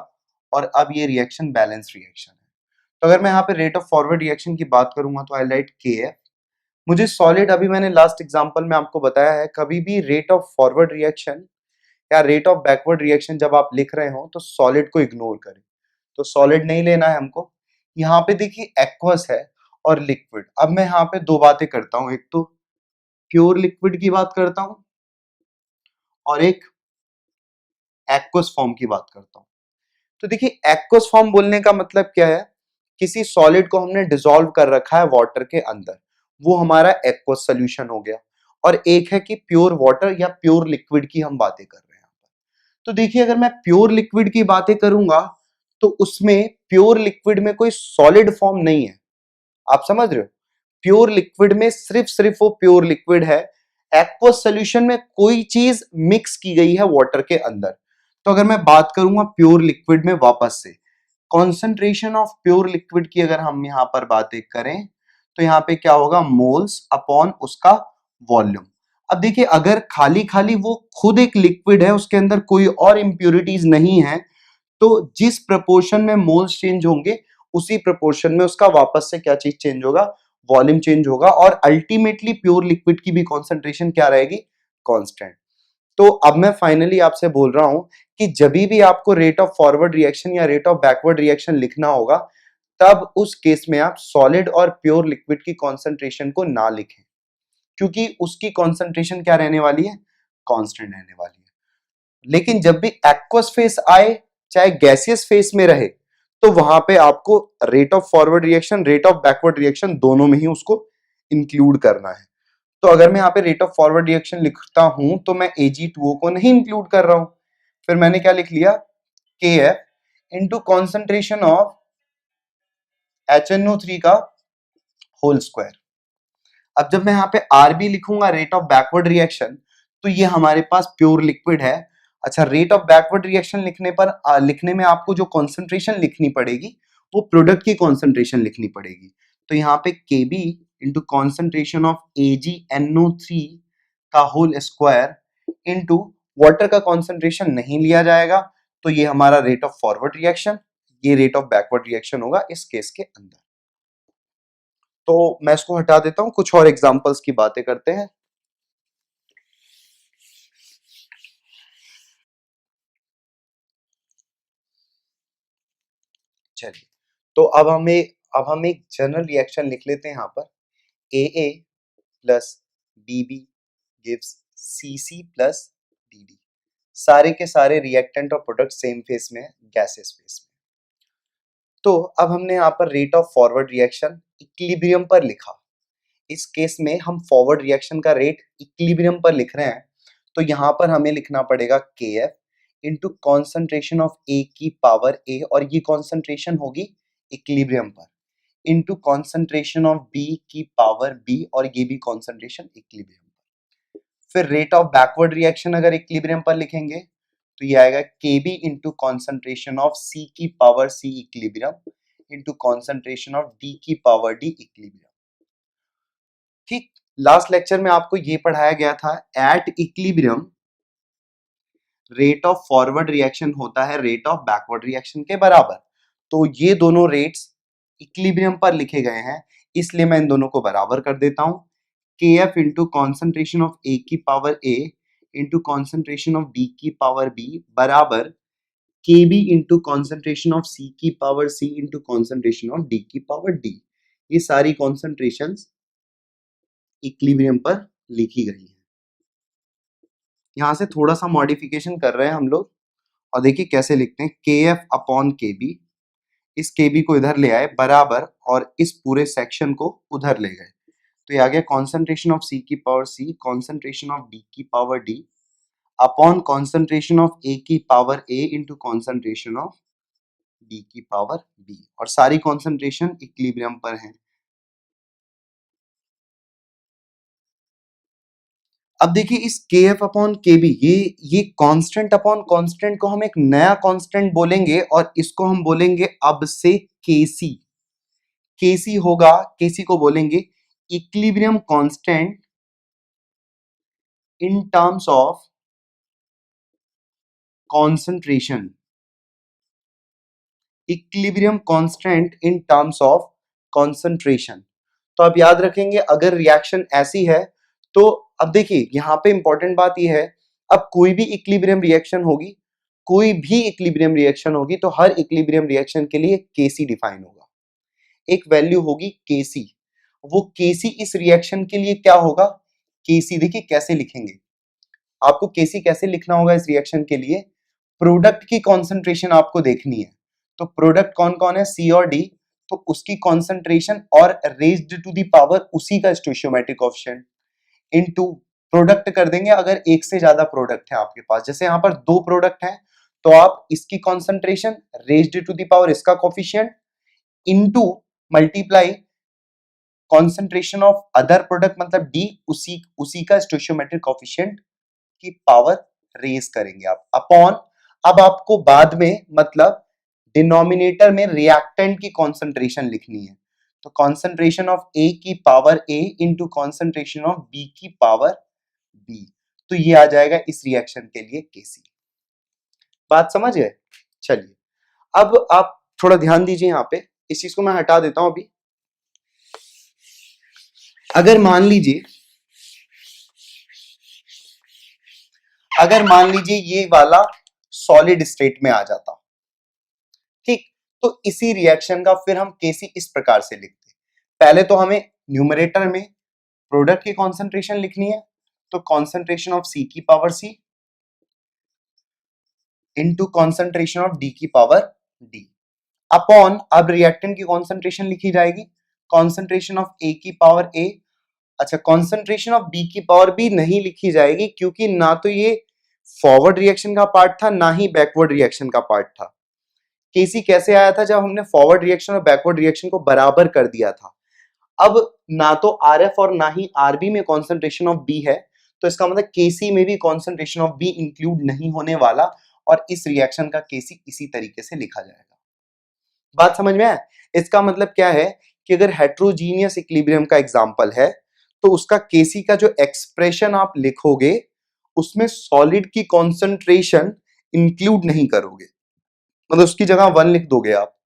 और अब ये रिएक्शन बैलेंस रिएक्शन है। तो अगर मैं यहाँ पे रेट ऑफ फॉरवर्ड रिएक्शन की बात करूंगा तो आई राइट KF। मुझे सॉलिड, अभी मैंने लास्ट एग्जांपल में आपको बताया है, कभी भी रेट ऑफ फॉरवर्ड रिएक्शन या रेट ऑफ बैकवर्ड रिएक्शन जब आप लिख रहे हो तो सॉलिड को इग्नोर करें। तो सॉलिड नहीं लेना है हमको। यहाँ पे देखिए एक्वस है और लिक्विड। अब मैं यहाँ पे दो बातें करता हूँ, एक तो प्योर लिक्विड की बात करता हूँ और एक एक्वस फॉर्म की बात करता हूँ। तो देखिए एक्वस फॉर्म बोलने का मतलब क्या है, किसी सॉलिड को हमने डिसॉल्व कर रखा है वाटर के अंदर, वो हमारा एक्वस सॉल्यूशन हो गया। और एक है कि प्योर वाटर या प्योर लिक्विड की हम बातें कर रहे हैं। तो देखिए अगर मैं प्योर लिक्विड की बातें करूंगा तो उसमें प्योर लिक्विड में कोई सॉलिड फॉर्म नहीं है। आप समझ रहे हो, प्योर लिक्विड में सिर्फ वो प्योर लिक्विड है। एक्वस सॉल्यूशन में कोई चीज मिक्स की गई है वाटर के अंदर। तो अगर मैं बात करूंगा प्योर लिक्विड में वापस से, कॉन्सेंट्रेशन ऑफ प्योर लिक्विड की अगर हम यहां पर बातें करें तो यहां पे क्या होगा, मोल्स अपॉन उसका वॉल्यूम। अब देखिए अगर खाली खाली वो खुद एक लिक्विड है, उसके अंदर कोई और इंप्योरिटीज नहीं है, तो जिस प्रपोर्शन में मोल्स चेंज होंगे उसी प्रपोर्शन में उसका वापस से क्या चीज चेंज होगा, वॉल्यूम चेंज होगा। और अल्टीमेटली प्योर लिक्विड की भी कॉन्सेंट्रेशन क्या रहेगी, कांस्टेंट। तो अब मैं फाइनली आपसे बोल रहा हूं कि जब भी आपको रेट ऑफ फॉरवर्ड रिएक्शन या रेट ऑफ बैकवर्ड रिएक्शन लिखना होगा, तब उस केस में आप सॉलिड और प्योर लिक्विड की कॉन्सेंट्रेशन को ना लिखें, क्योंकि उसकी कॉन्सेंट्रेशन क्या रहने वाली है, कांस्टेंट रहने वाली है। लेकिन जब भी एक्वस फेस आए, चाहे गैसियस फेस में रहे, तो वहां पे आपको rate of forward reaction, rate of backward reaction दोनों में ही उसको इंक्लूड करना है। तो अगर मैं यहाँ पे रेट ऑफ फॉरवर्ड रिएक्शन लिखता हूं तो मैं Ag2O को नहीं इंक्लूड कर रहा हूं। फिर मैंने क्या लिख लिया, KF into concentration of HNO3 का होल स्क्वायर। अब जब मैं यहाँ पे RB लिखूंगा, रेट ऑफ बैकवर्ड रिएक्शन, तो ये हमारे पास प्योर लिक्विड है। अच्छा, रेट ऑफ बैकवर्ड रिएक्शन लिखने पर लिखने में आपको जो कॉन्सेंट्रेशन लिखनी पड़ेगी वो प्रोडक्ट की कॉन्सेंट्रेशन लिखनी पड़ेगी। तो यहाँ पे KB into concentration of AgNO3 का होल स्क्वायर इंटू वाटर का कॉन्सेंट्रेशन नहीं लिया जाएगा, तो ये हमारा रेट ऑफ फॉरवर्ड रिएक्शन, ये रेट ऑफ बैकवर्ड रिएक्शन होगा इस केस के अंदर। तो मैं इसको हटा देता हूं, कुछ और एग्जांपल्स की बातें करते हैं। चलिए, तो अब हम एक जनरल रिएक्शन लिख लेते हैं यहाँ पर। AA plus BB gives CC plus DD। सारे के सारे रिएक्टेंट और प्रोडक्ट सेम फेस में है, गैसेस फेस में। तो अब हमने यहाँ पर rate of forward reaction equilibrium पर लिखा। इस केस में हम फॉरवर्ड रिएक्शन का रेट इक्विलिब्रियम पर लिख रहे हैं, तो यहाँ पर हमें लिखना पड़ेगा KF into concentration of A की पावर A, और ये कॉन्सेंट्रेशन होगी इक्विलिब्रियम पर, इंटू कॉन्सेंट्रेशन ऑफ B की पावर B, और ये भी कॉन्सेंट्रेशन इक्विलिब्रियम पर। फिर रेट ऑफ बैकवर्ड रिएक्शन अगर इक्विलिब्रियम पर लिखेंगे तो ये आएगा KB into concentration of C की power C equilibrium into concentration of D की पावर D इक्विलिब्रियम। ठीक, लास्ट लेक्चर में आपको ये पढ़ाया गया था, at equilibrium rate of forward reaction होता है रेट ऑफ बैकवर्ड रिएक्शन के बराबर। तो ये दोनों रेट्स इक्विलिब्रियम पर लिखे गए हैं, इसलिए मैं इन दोनों को बराबर कर देता हूं। KF into concentration of A की power A into concentration of B की पावर B बराबर KB into concentration of C की power C into concentration of D की पावर D। ये सारी कॉन्सेंट्रेशंस इक्विलिब्रियम पर लिखी गई है। यहाँ से थोड़ा सा मॉडिफिकेशन कर रहे हैं हम लोग, और देखिए कैसे लिखते हैं, KF अपॉन KB। इस KB को इधर ले आए बराबर, और इस पूरे सेक्शन को उधर ले गए, तो ये आ गया कॉन्सेंट्रेशन ऑफ C की power C, concentration of D की power D upon concentration of A की power A into concentration of D की पावर B, और सारी कॉन्सेंट्रेशन इक्विलिब्रियम पर है। अब देखिए इस के एफ अपॉन के बी, ये कांस्टेंट अपॉन कांस्टेंट को हम एक नया कांस्टेंट बोलेंगे और इसको हम बोलेंगे अब से केसी। केसी होगा, केसी को बोलेंगे equilibrium constant in terms of concentration. Equilibrium constant in terms of concentration. तो आप याद रखेंगे अगर रिएक्शन ऐसी है तो अब देखिए यहां पे इंपॉर्टेंट बात यह है, अब कोई भी इक्विलिब्रियम रिएक्शन होगी, कोई भी इक्विलिब्रियम रिएक्शन होगी तो हर इक्विलिब्रियम रिएक्शन के लिए केसी डिफाइन होगा, एक वैल्यू होगी केसी। वो केसी इस रिएक्शन के लिए क्या होगा, केसी देखिए कैसे लिखेंगे, आपको केसी कैसे लिखना होगा इस रिएक्शन के लिए, प्रोडक्ट की कॉन्सेंट्रेशन आपको देखनी है, तो प्रोडक्ट कौन कौन है सी और डी, तो उसकी कॉन्सेंट्रेशन और रेज्ड टू दी पावर उसी का स्टोइचियोमेट्रिक कोएफिशिएंट इनटू प्रोडक्ट कर देंगे अगर एक से ज्यादा प्रोडक्ट है आपके पास, जैसे यहां पर दो प्रोडक्ट हैं तो आप इसकी concentration raised to the power इसका coefficient into multiply concentration of other product मतलब डी उसी का स्टोइचियोमेट्रिक कोएफिशिएंट की पावर रेज करेंगे आप अपॉन, अब आपको बाद में मतलब डिनोमिनेटर में रिएक्टेंट की कॉन्सेंट्रेशन लिखनी है, तो कॉन्सेंट्रेशन ऑफ ए की power A into concentration of B की पावर बी, तो ये आ जाएगा इस रिएक्शन के लिए केसी। बात समझ गए? चलिए अब आप थोड़ा ध्यान दीजिए यहां पे, इस चीज को मैं हटा देता हूं अभी। अगर मान लीजिए ये वाला सॉलिड स्टेट में आ जाता, ठीक, तो इसी रिएक्शन का फिर हम केसी इस प्रकार से लिखते, पहले तो हमें न्यूमरेटर में प्रोडक्ट की कॉन्सेंट्रेशन लिखनी है, तो कॉन्सेंट्रेशन ऑफ सी की power C into concentration of D की पावर डी अपॉन, अब रिएक्टेंट की कॉन्सेंट्रेशन लिखी जाएगी कॉन्सेंट्रेशन ऑफ ए की पावर ए, अच्छा कॉन्सेंट्रेशन ऑफ बी की पावर बी नहीं लिखी जाएगी क्योंकि ना तो ये फॉरवर्ड रिएक्शन का पार्ट था ना ही बैकवर्ड रिएक्शन का पार्ट था। केसी कैसे आया था, जब हमने फॉरवर्ड रिएक्शन और बैकवर्ड रिएक्शन को बराबर कर दिया था। अब ना तो आरएफ और ना ही आरबी में कॉन्सेंट्रेशन ऑफ बी है, तो इसका मतलब केसी में भी कॉन्सेंट्रेशन ऑफ बी इंक्लूड नहीं होने वाला और इस रिएक्शन का केसी इसी तरीके से लिखा जाएगा। बात समझ में आया? इसका मतलब क्या है कि अगर हेट्रोजीनियस इक्विलिब्रियम का एग्जांपल है तो उसका केसी का जो एक्सप्रेशन आप लिखोगे उसमें सॉलिड की कॉन्सेंट्रेशन इंक्लूड नहीं करोगे, मतलब उसकी जगह 1 लिख दोगे आप,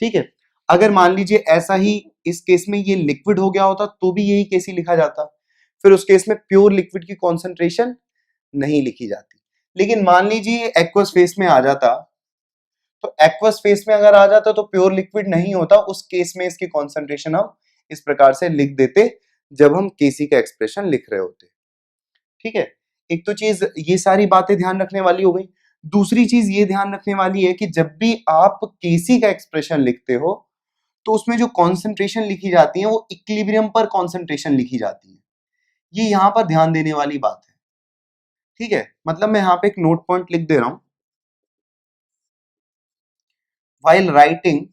ठीक है। अगर मान लीजिए ऐसा ही इस केस में ये लिक्विड हो गया होता तो भी यही केसी लिखा जाता, फिर उस केस में प्योर लिक्विड की कॉन्सेंट्रेशन नहीं लिखी जाती। लेकिन मान लीजिए एक्वस फेस में आ जाता, तो एक्वस फेस में अगर आ जाता तो प्योर लिक्विड नहीं होता, उस केस में इसकी कॉन्सेंट्रेशन हम इस प्रकार से लिख देते जब हम केसी का एक्सप्रेशन लिख रहे होते, ठीक है। एक तो चीज ये सारी बातें ध्यान रखने वाली हो गई, दूसरी चीज ये ध्यान रखने वाली है कि जब भी आप केसी का एक्सप्रेशन लिखते हो तो उसमें जो कॉन्सेंट्रेशन लिखी जाती है वो इक्विलिब्रियम पर कॉन्सेंट्रेशन लिखी जाती है, ये यहां पर ध्यान देने वाली बात है, ठीक है। मतलब मैं यहां पे एक नोट पॉइंट लिख दे रहा हूं, while writing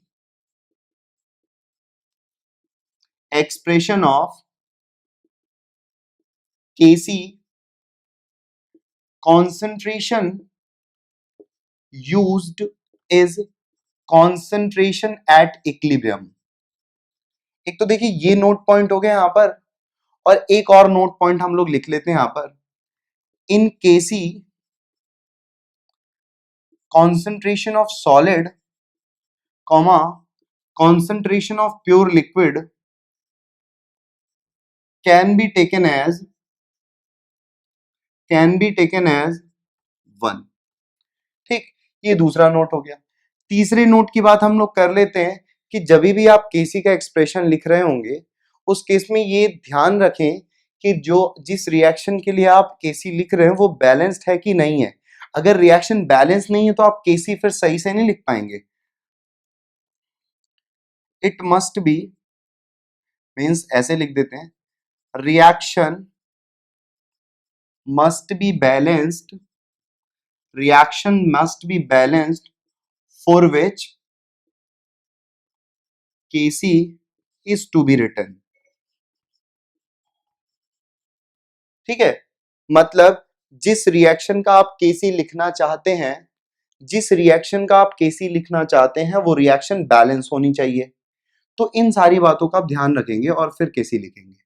expression of Kc concentration used is concentration at equilibrium। एक तो देखिए ये नोट पॉइंट हो गया यहां पर, और एक और नोट पॉइंट हम लोग लिख लेते हैं यहां पर, इन Kc concentration of solid comma concentration of pure liquid can be taken as 1, ठीक, ये दूसरा नोट हो गया। तीसरे नोट की बात हम लोग कर लेते हैं कि जब भी आप केसी का एक्सप्रेशन लिख रहे होंगे उस केस में ये ध्यान रखें कि जो जिस रिएक्शन के लिए आप केसी लिख रहे हैं वो बैलेंस्ड है कि नहीं है। अगर रिएक्शन बैलेंस नहीं है तो आप केसी फिर सही से नहीं लिख पाएंगे। इट मस्ट बी मीन्स ऐसे लिख देते हैं, reaction must be balanced, reaction must be balanced for which Kc is to be written, ठीक है, मतलब जिस रिएक्शन का आप केसी लिखना चाहते हैं, जिस रिएक्शन का आप केसी लिखना चाहते हैं वो रिएक्शन बैलेंस होनी चाहिए। तो इन सारी बातों का आप ध्यान रखेंगे और फिर केसी लिखेंगे।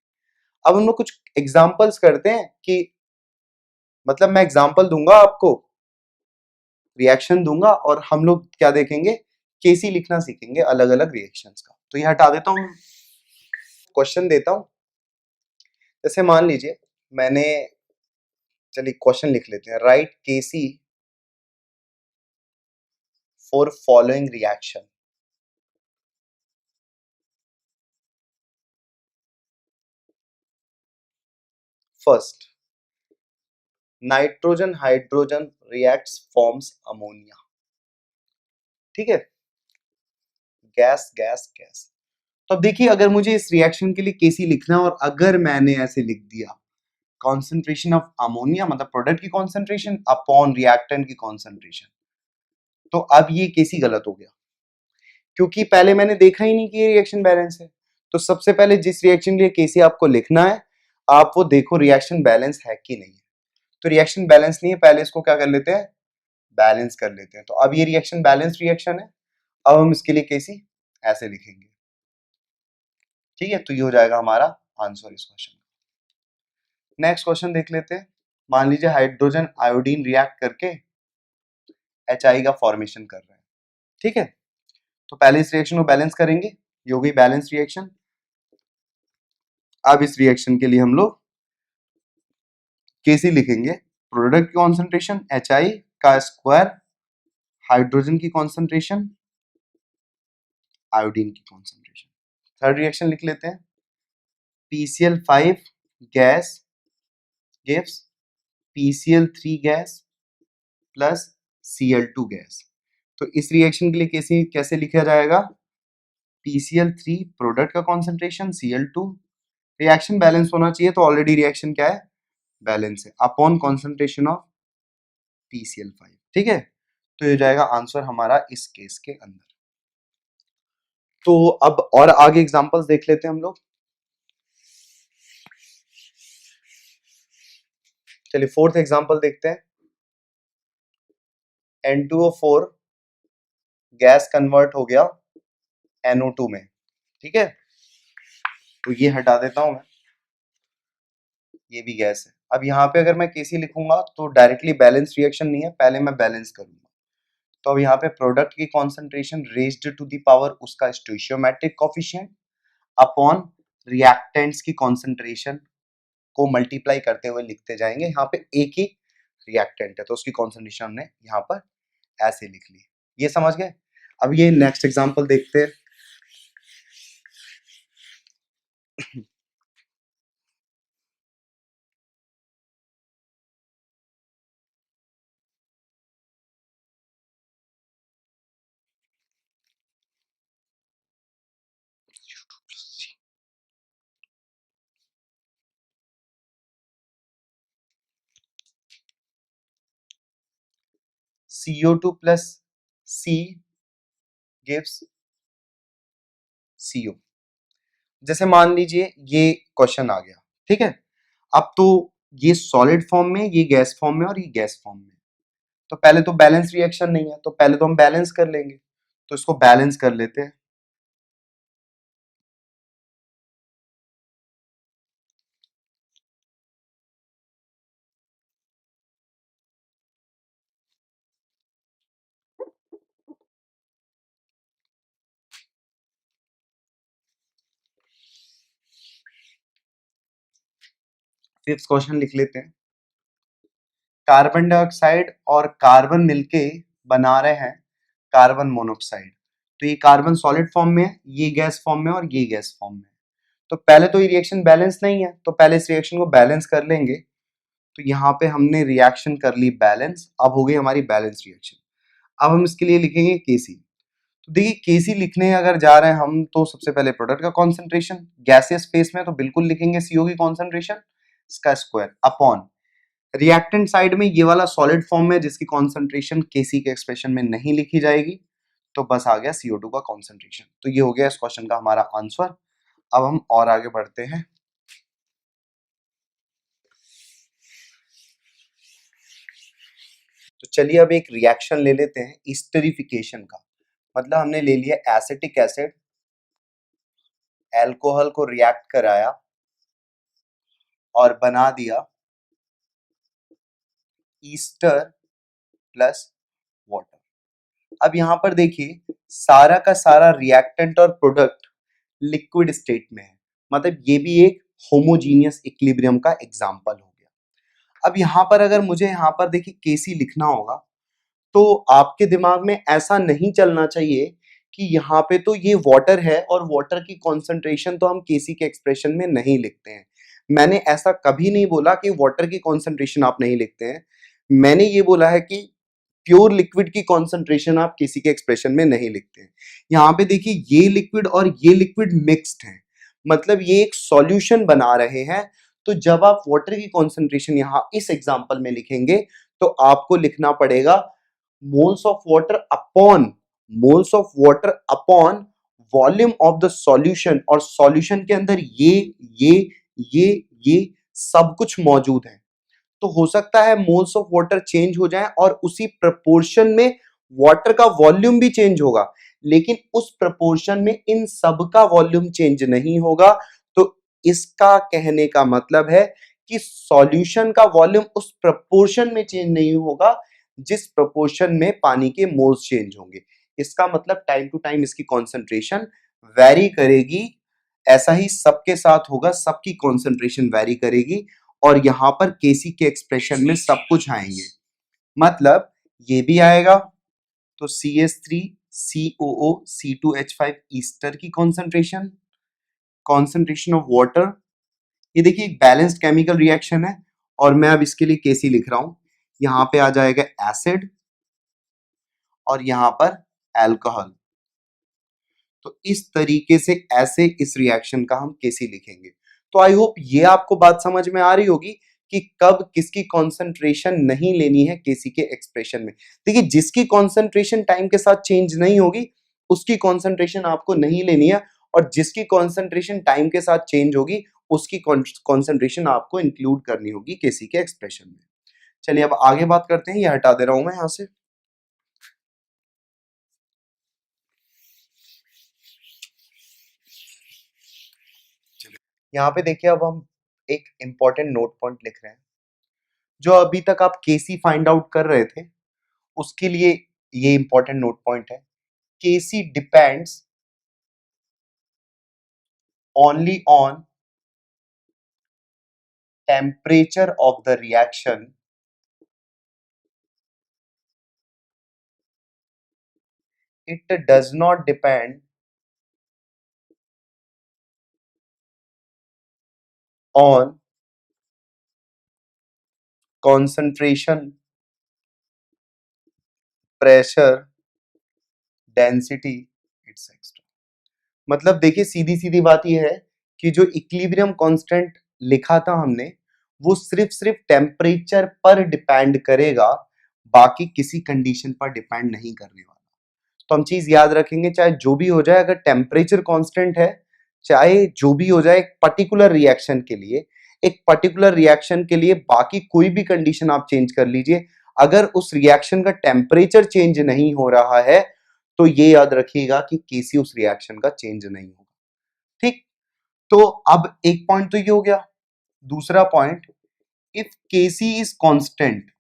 अब हम लोग कुछ एग्जांपल्स करते हैं कि मतलब मैं एग्जांपल दूंगा आपको, रिएक्शन दूंगा और हम लोग क्या देखेंगे, केसी लिखना सीखेंगे अलग अलग रिएक्शंस का। तो ये हटा देता हूं, क्वेश्चन देता हूं। जैसे मान लीजिए मैंने, चलिए क्वेश्चन लिख लेते हैं, write KC for following reaction. First, nitrogen hydrogen reacts forms ammonia. ठीक है, गैस गैस गैस। तो अब देखिए अगर मुझे इस रिएक्शन के लिए केसी लिखना है और अगर मैंने ऐसे लिख दिया कॉन्सेंट्रेशन ऑफ अमोनिया मतलब प्रोडक्ट की कॉन्सेंट्रेशन अपॉन रिएक्टेंट की कॉन्सेंट्रेशन, तो अब ये केसी गलत हो गया क्योंकि पहले मैंने देखा ही नहीं कि ये रिएक्शन बैलेंस है। तो सबसे पहले जिस रिएक्शन के लिए केसी आपको लिखना है, आप वो देखो रिएक्शन बैलेंस है कि नहीं है। तो रिएक्शन बैलेंस नहीं है, पहले इसको क्या कर लेते हैं, बैलेंस कर लेते हैं। तो अब ये रिएक्शन बैलेंस रिएक्शन है। अब हम इसके लिए केसी ऐसे लिखेंगे। ठीक है, तो ये हो जाएगा हमारा आंसर इस क्वेश्चन का। नेक्स्ट क्वेश्चन देख लेते हैं। मान लीजिए हाइड्रोजन आयोडीन रिएक्ट करके HI का फॉर्मेशन कर रहे हैं। ठीक है, तो पहले इस रिएक्शन को बैलेंस करेंगे, ये हो गई बैलेंस रिएक्शन। अब इस रिएक्शन के लिए हम लोग केसी लिखेंगे, प्रोडक्ट की कॉन्सेंट्रेशन HI का स्क्वायर, हाइड्रोजन की कॉन्सेंट्रेशन, आयोडीन की कॉन्सेंट्रेशन। थर्ड रिएक्शन लिख लेते हैं, PCl5 gas gives PCl3 gas plus Cl2 gas. तो इस रिएक्शन के लिए कैसे कैसे लिखा जाएगा, PCl3 प्रोडक्ट का कॉन्सेंट्रेशन, Cl2, रिएक्शन बैलेंस होना चाहिए तो ऑलरेडी रिएक्शन क्या है, बैलेंस है, अपॉन कॉन्सेंट्रेशन ऑफ PCl5। ठीक है, तो ये जाएगा आंसर हमारा इस केस के अंदर। तो अब और आगे एग्जांपल्स देख लेते हैं हम लोग। चलिए फोर्थ एग्जांपल देखते हैं। N2O4 गैस कन्वर्ट हो गया NO2 में। ठीक है, तो ये हटा देता हूं मैं, ये भी गैस है। अब यहाँ पे अगर मैं केसी लिखूंगा तो डायरेक्टली बैलेंस रिएक्शन नहीं है, पहले मैं बैलेंस करूंगा। तो अब यहाँ पे प्रोडक्ट की concentration raised to the power उसका स्टोइशियोमेट्रिक कोफिशिएंट अपॉन रिएक्टेंट्स की कॉन्सेंट्रेशन को मल्टीप्लाई करते हुए लिखते जाएंगे। यहाँ पे एक ही रिएक्टेंट है तो उसकी कॉन्सेंट्रेशन हमने यहाँ पर ऐसे लिख ली। ये समझ गए। अब ये नेक्स्ट एग्जांपल देखते हैं। CO2 plus C gives CO। जैसे मान लीजिए ये क्वेश्चन आ गया, ठीक है। अब तो ये सॉलिड फॉर्म में, ये गैस फॉर्म में और ये गैस फॉर्म में, तो पहले तो बैलेंस रिएक्शन नहीं है तो पहले तो हम बैलेंस कर लेंगे। तो इसको बैलेंस कर लेते हैं। फिफ्थ क्वेश्चन लिख लेते हैं। कार्बन डाइऑक्साइड और कार्बन मिलके बना रहे हैं कार्बन मोनोऑक्साइड। तो ये कार्बन सॉलिड फॉर्म में है, ये गैस फॉर्म में और ये गैस फॉर्म में। तो पहले तो ये रिएक्शन बैलेंस नहीं है तो पहले इस रिएक्शन को बैलेंस कर लेंगे। तो यहाँ पे हमने रिएक्शन कर ली बैलेंस, अब हो गई हमारी बैलेंस रिएक्शन। अब हम इसके लिए लिखेंगे केसी। तो देखिए केसी लिखने अगर जा रहे हैं हम तो सबसे पहले प्रोडक्ट का कॉन्सेंट्रेशन, गैसियस फेस में तो बिल्कुल लिखेंगे सीओ की कॉन्सेंट्रेशन इसका स्क्वायर अपॉन रिएक्टेंट साइड में ये वाला सॉलिड फॉर्म में जिसकी कॉन्सेंट्रेशन केसी के एक्सप्रेशन में नहीं लिखी जाएगी, तो बस आ गया CO2 का कॉन्सेंट्रेशन। तो ये हो गया इस क्वेश्चन का हमारा आंसर। अब हम और आगे बढ़ते हैं। चलिए अब एक रिएक्शन ले लेते हैं इस्टरिफिकेशन का, मतलब हमने ले लिया एसिटिक एसिड, एल्कोहल को रिएक्ट कराया और बना दिया ईस्टर प्लस वाटर। अब यहां पर देखिए सारा का सारा रिएक्टेंट और प्रोडक्ट लिक्विड स्टेट में है, मतलब ये भी एक होमोजीनियस इक्विलिब्रियम का एग्जांपल हो गया। अब यहां पर अगर मुझे यहां पर देखिए केसी लिखना होगा तो आपके दिमाग में ऐसा नहीं चलना चाहिए कि यहाँ पे तो ये वाटर है और वाटर की कॉन्सेंट्रेशन तो हम केसी के एक्सप्रेशन में नहीं लिखते हैं। मैंने ऐसा कभी नहीं बोला कि वाटर की कॉन्सेंट्रेशन आप नहीं लिखते हैं, मैंने ये बोला है कि प्योर लिक्विड की कॉन्सेंट्रेशन आप किसी के एक्सप्रेशन में नहीं लिखते हैं। यहाँ पे देखिए ये लिक्विड और ये लिक्विड मिक्स्ड है, मतलब ये एक सॉल्यूशन बना रहे हैं। तो जब आप वाटर की कॉन्सेंट्रेशन यहाँ इस एग्जांपल में लिखेंगे तो आपको लिखना पड़ेगा moles of water upon moles of water upon volume of the solution, और सॉल्यूशन के अंदर ये ये ये सब कुछ मौजूद है। तो हो सकता है मोल्स ऑफ वाटर चेंज हो जाए और उसी प्रपोर्शन में वाटर का वॉल्यूम भी चेंज होगा, लेकिन उस प्रपोर्शन में इन सब का वॉल्यूम चेंज नहीं होगा। तो इसका कहने का मतलब है कि सॉल्यूशन का वॉल्यूम उस प्रपोर्शन में चेंज नहीं होगा जिस प्रपोर्शन में पानी के मोल्स चेंज होंगे। इसका मतलब टाइम टू टाइम इसकी कॉन्सेंट्रेशन वैरी करेगी। ऐसा ही सबके साथ होगा, सबकी कॉन्सेंट्रेशन वैरी करेगी और यहां पर केसी के एक्सप्रेशन में सब कुछ आएंगे, मतलब ये भी आएगा तो CH3 COO C2H5 ईस्टर की कॉन्सेंट्रेशन, कॉन्सेंट्रेशन ऑफ वाटर। ये देखिए एक बैलेंस्ड केमिकल रिएक्शन है और मैं अब इसके लिए केसी लिख रहा हूं। यहां पे आ जाएगा एसिड और यहां पर अल्कोहल। तो इस तरीके से ऐसे इस रिएक्शन का हम केसी लिखेंगे। तो आई होप ये आपको बात समझ में आ रही होगी कि कब किसकी कॉन्सेंट्रेशन नहीं लेनी है केसी के एक्सप्रेशन में। देखिए जिसकी कॉन्सेंट्रेशन टाइम के साथ चेंज नहीं होगी उसकी कॉन्सेंट्रेशन आपको नहीं लेनी है, और जिसकी कॉन्सेंट्रेशन टाइम के साथ चेंज होगी उसकी कॉन्सेंट्रेशन आपको इंक्लूड करनी होगी केसी के एक्सप्रेशन में। चलिए अब आगे बात करते हैं, ये हटा दे रहा हूं मैं यहां से। यहाँ पे देखिए अब हम एक इंपॉर्टेंट नोट पॉइंट लिख रहे हैं। जो अभी तक आप केसी फाइंड आउट कर रहे थे उसके लिए ये इंपॉर्टेंट नोट पॉइंट है। KC depends only on temperature of the reaction, it does not depend on concentration, pressure, density etcetera. मतलब देखिए सीधी सीधी बात यह है कि जो इक्विलिब्रियम कांस्टेंट लिखा था हमने वो सिर्फ टेम्परेचर पर डिपेंड करेगा, बाकी किसी कंडीशन पर डिपेंड नहीं करने वाला। तो हम चीज याद रखेंगे चाहे जो भी हो जाए, अगर टेम्परेचर कांस्टेंट है, चाहे जो भी हो जाए एक पर्टिकुलर रिएक्शन के लिए, एक पर्टिकुलर रिएक्शन के लिए बाकी कोई भी कंडीशन आप चेंज कर लीजिए, अगर उस रिएक्शन का टेम्परेचर चेंज नहीं हो रहा है तो ये याद रखिएगा कि केसी उस रिएक्शन का चेंज नहीं होगा। ठीक, तो अब एक पॉइंट तो ये हो गया। दूसरा point, if KC is constant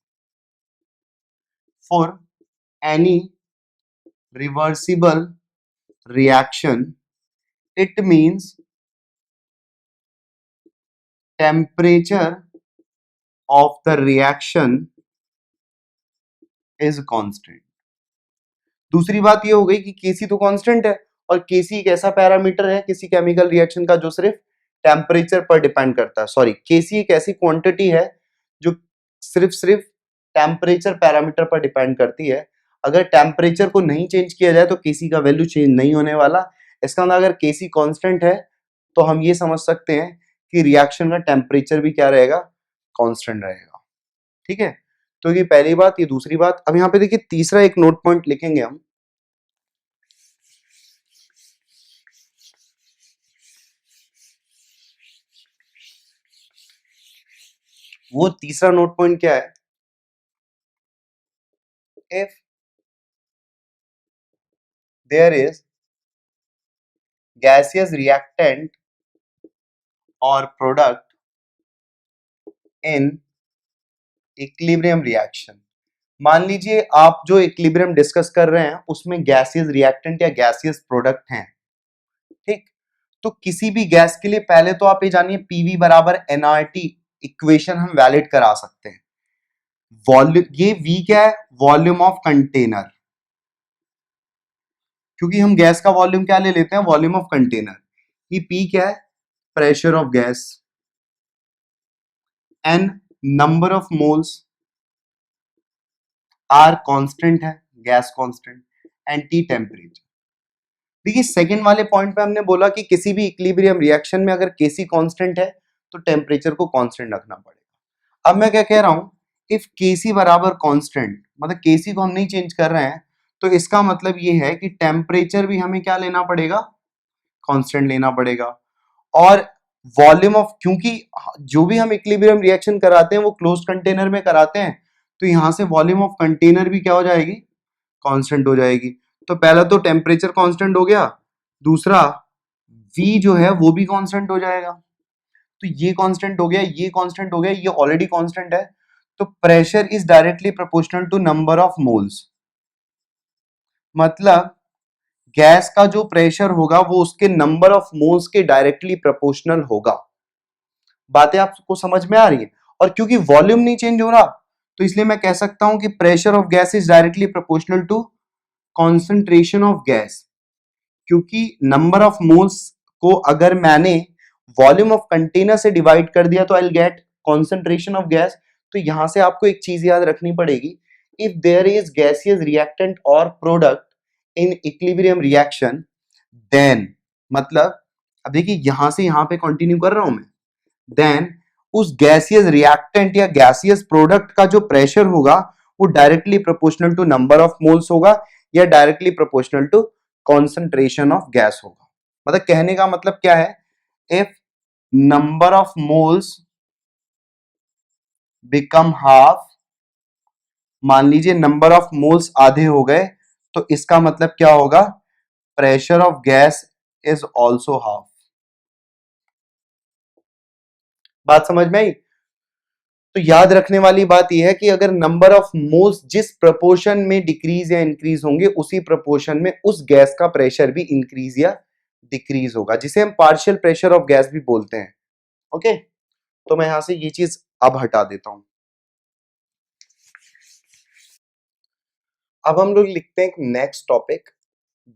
for any reversible reaction, it means temperature of the reaction is constant। दूसरी बात ये हो गई कि केसी तो कांस्टेंट है और केसी एक ऐसा पैरामीटर है किसी केमिकल रिएक्शन का जो सिर्फ टेम्परेचर पर डिपेंड करता है। सॉरी, केसी एक ऐसी क्वांटिटी है जो सिर्फ टेम्परेचर पैरामीटर पर डिपेंड करती है। अगर टेम्परेचर को नहीं चेंज किया जाए तो केसी का वैल्यू चेंज नहीं होने वाला। इसका मतलब अगर केसी कांस्टेंट है तो हम ये समझ सकते हैं कि रिएक्शन का टेम्परेचर भी क्या रहेगा, कांस्टेंट रहेगा। ठीक है, तो ये पहली बात, ये दूसरी बात। अब यहाँ पे देखिए तीसरा एक नोट पॉइंट लिखेंगे हम। वो तीसरा नोट पॉइंट क्या है, if there is gaseous reactant or product in equilibrium reaction. मान लीजिए आप जो इक्विलिब्रियम डिस्कस कर रहे हैं उसमें गैसियस रिएक्टेंट या गैसियस प्रोडक्ट हैं, ठीक। तो किसी भी गैस के लिए पहले तो आप ये जानिए पीवी बराबर एनआरटी इक्वेशन हम वैलिड करा सकते हैं। वॉल्यूम, ये वी क्या है, वॉल्यूम ऑफ कंटेनर, क्योंकि हम गैस का वॉल्यूम क्या ले लेते हैं, वॉल्यूम ऑफ कंटेनर। ये पी क्या है, pressure of gas, N number of moles, R constant है, gas constant, and T temperature. देखिए सेकंड वाले पॉइंट पे हमने बोला कि किसी भी इक्विलिब्रियम रिएक्शन में अगर केसी कांस्टेंट है तो टेम्परेचर को कांस्टेंट रखना पड़ेगा। अब मैं क्या कह रहा हूं, इफ केसी बराबर कांस्टेंट, मतलब केसी को हम नहीं चेंज कर रहे हैं, तो इसका मतलब ये है कि टेम्परेचर भी हमें क्या लेना पड़ेगा, कांस्टेंट लेना पड़ेगा। और वॉल्यूम ऑफ, क्योंकि जो भी हम इक्विलिब्रियम रिएक्शन कराते हैं वो क्लोज्ड कंटेनर में कराते हैं, तो यहां से वॉल्यूम ऑफ कंटेनर भी क्या हो जाएगी, कांस्टेंट हो जाएगी। तो पहला तो टेम्परेचर कांस्टेंट हो गया, दूसरा V जो है वो भी कांस्टेंट हो जाएगा। तो ये कांस्टेंट हो गया, ये कांस्टेंट हो गया, ये ऑलरेडी कांस्टेंट है। तो pressure is directly proportional to number of moles, मतलब गैस का जो प्रेशर होगा वो उसके नंबर ऑफ मोल्स के डायरेक्टली प्रोपोर्शनल होगा। बातें आपको समझ में आ रही है? और क्योंकि वॉल्यूम नहीं चेंज हो रहा, तो इसलिए मैं कह सकता हूं कि pressure of gas is directly proportional to concentration of gas. क्योंकि नंबर ऑफ मोल्स को अगर मैंने वॉल्यूम ऑफ कंटेनर से डिवाइड कर दिया तो I will get concentration of gas. तो यहां से आपको एक चीज याद रखनी पड़ेगी, if there is gaseous reactant और product in equilibrium reaction, then, मतलब अब देखिए यहां से यहां पे कंटिन्यू कर रहा हूं मैं, देन उस गैसियस रिएक्टेंट या गैसियस प्रोडक्ट का जो प्रेशर होगा वो directly proportional to number of moles होगा या directly proportional to concentration of gas होगा। मतलब कहने का मतलब क्या है, if number of moles become half, मान लीजिए नंबर ऑफ मोल्स आधे हो गए, तो इसका मतलब क्या होगा, pressure of gas is also half. बात समझ में आई? तो याद रखने वाली बात यह है कि अगर नंबर ऑफ मोल्स जिस प्रपोर्शन में डिक्रीज या इंक्रीज होंगे उसी प्रपोर्शन में उस गैस का प्रेशर भी इंक्रीज या डिक्रीज होगा, जिसे हम पार्शियल प्रेशर ऑफ गैस भी बोलते हैं। ओके, तो मैं यहां से ये चीज अब हटा देता हूं। अब हम लोग लिखते हैं next topic,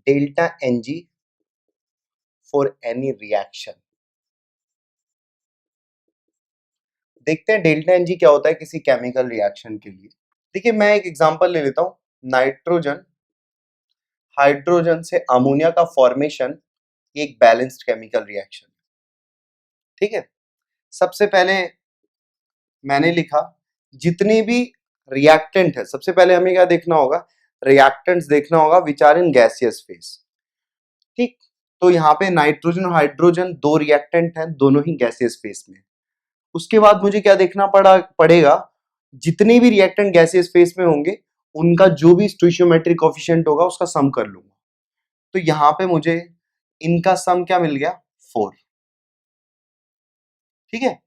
delta NG for any reaction. देखते हैं डेल्टा एनजी क्या होता है किसी केमिकल रिएक्शन के लिए। देखिए मैं एक एग्जांपल ले लेता हूं, नाइट्रोजन हाइड्रोजन से अमोनिया का फॉर्मेशन, एक बैलेंस्ड केमिकल रिएक्शन, ठीक है। सबसे पहले मैंने लिखा जितने भी रिएक्टेंट है, सबसे पहले हमें क्या देखना होगा, रिएक्टेंट्स देखना होगा which are in gaseous phase, ठीक। तो यहाँ पे नाइट्रोजन और हाइड्रोजन दो रिएक्टेंट हैं, दोनों ही गैसियस फेज में। उसके बाद मुझे क्या देखना पड़ेगा, जितने भी रिएक्टेंट गैसियस फेज में होंगे उनका जो भी स्टोइचियोमेट्रिक कोएफिशिएंट होगा उसका सम कर लूंगा। तो यहाँ पे मुझे इनका सम क्या मिल गया, 4, ठीक है।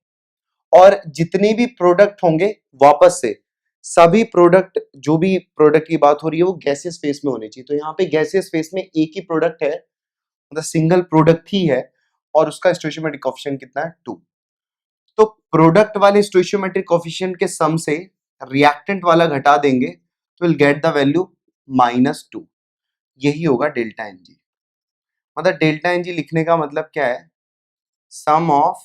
और जितने भी प्रोडक्ट होंगे, वापस से सभी प्रोडक्ट, जो भी प्रोडक्ट की बात हो रही है वो गैसियस फेज में होनी चाहिए। तो यहाँ पे गैसियस फेज में एक ही प्रोडक्ट है, मतलब सिंगल प्रोडक्ट ही है, और उसका स्टोइचियोमेट्रिक कोएफिशिएंट कितना है, 2। तो प्रोडक्ट वाले स्टोइचियोमेट्रिक कोएफिशिएंट के सम से रिएक्टेंट वाला घटा देंगे तो विल गेट द वैल्यू -2। यही होगा डेल्टा एनजी। मतलब डेल्टा एनजी लिखने का मतलब क्या है, sum of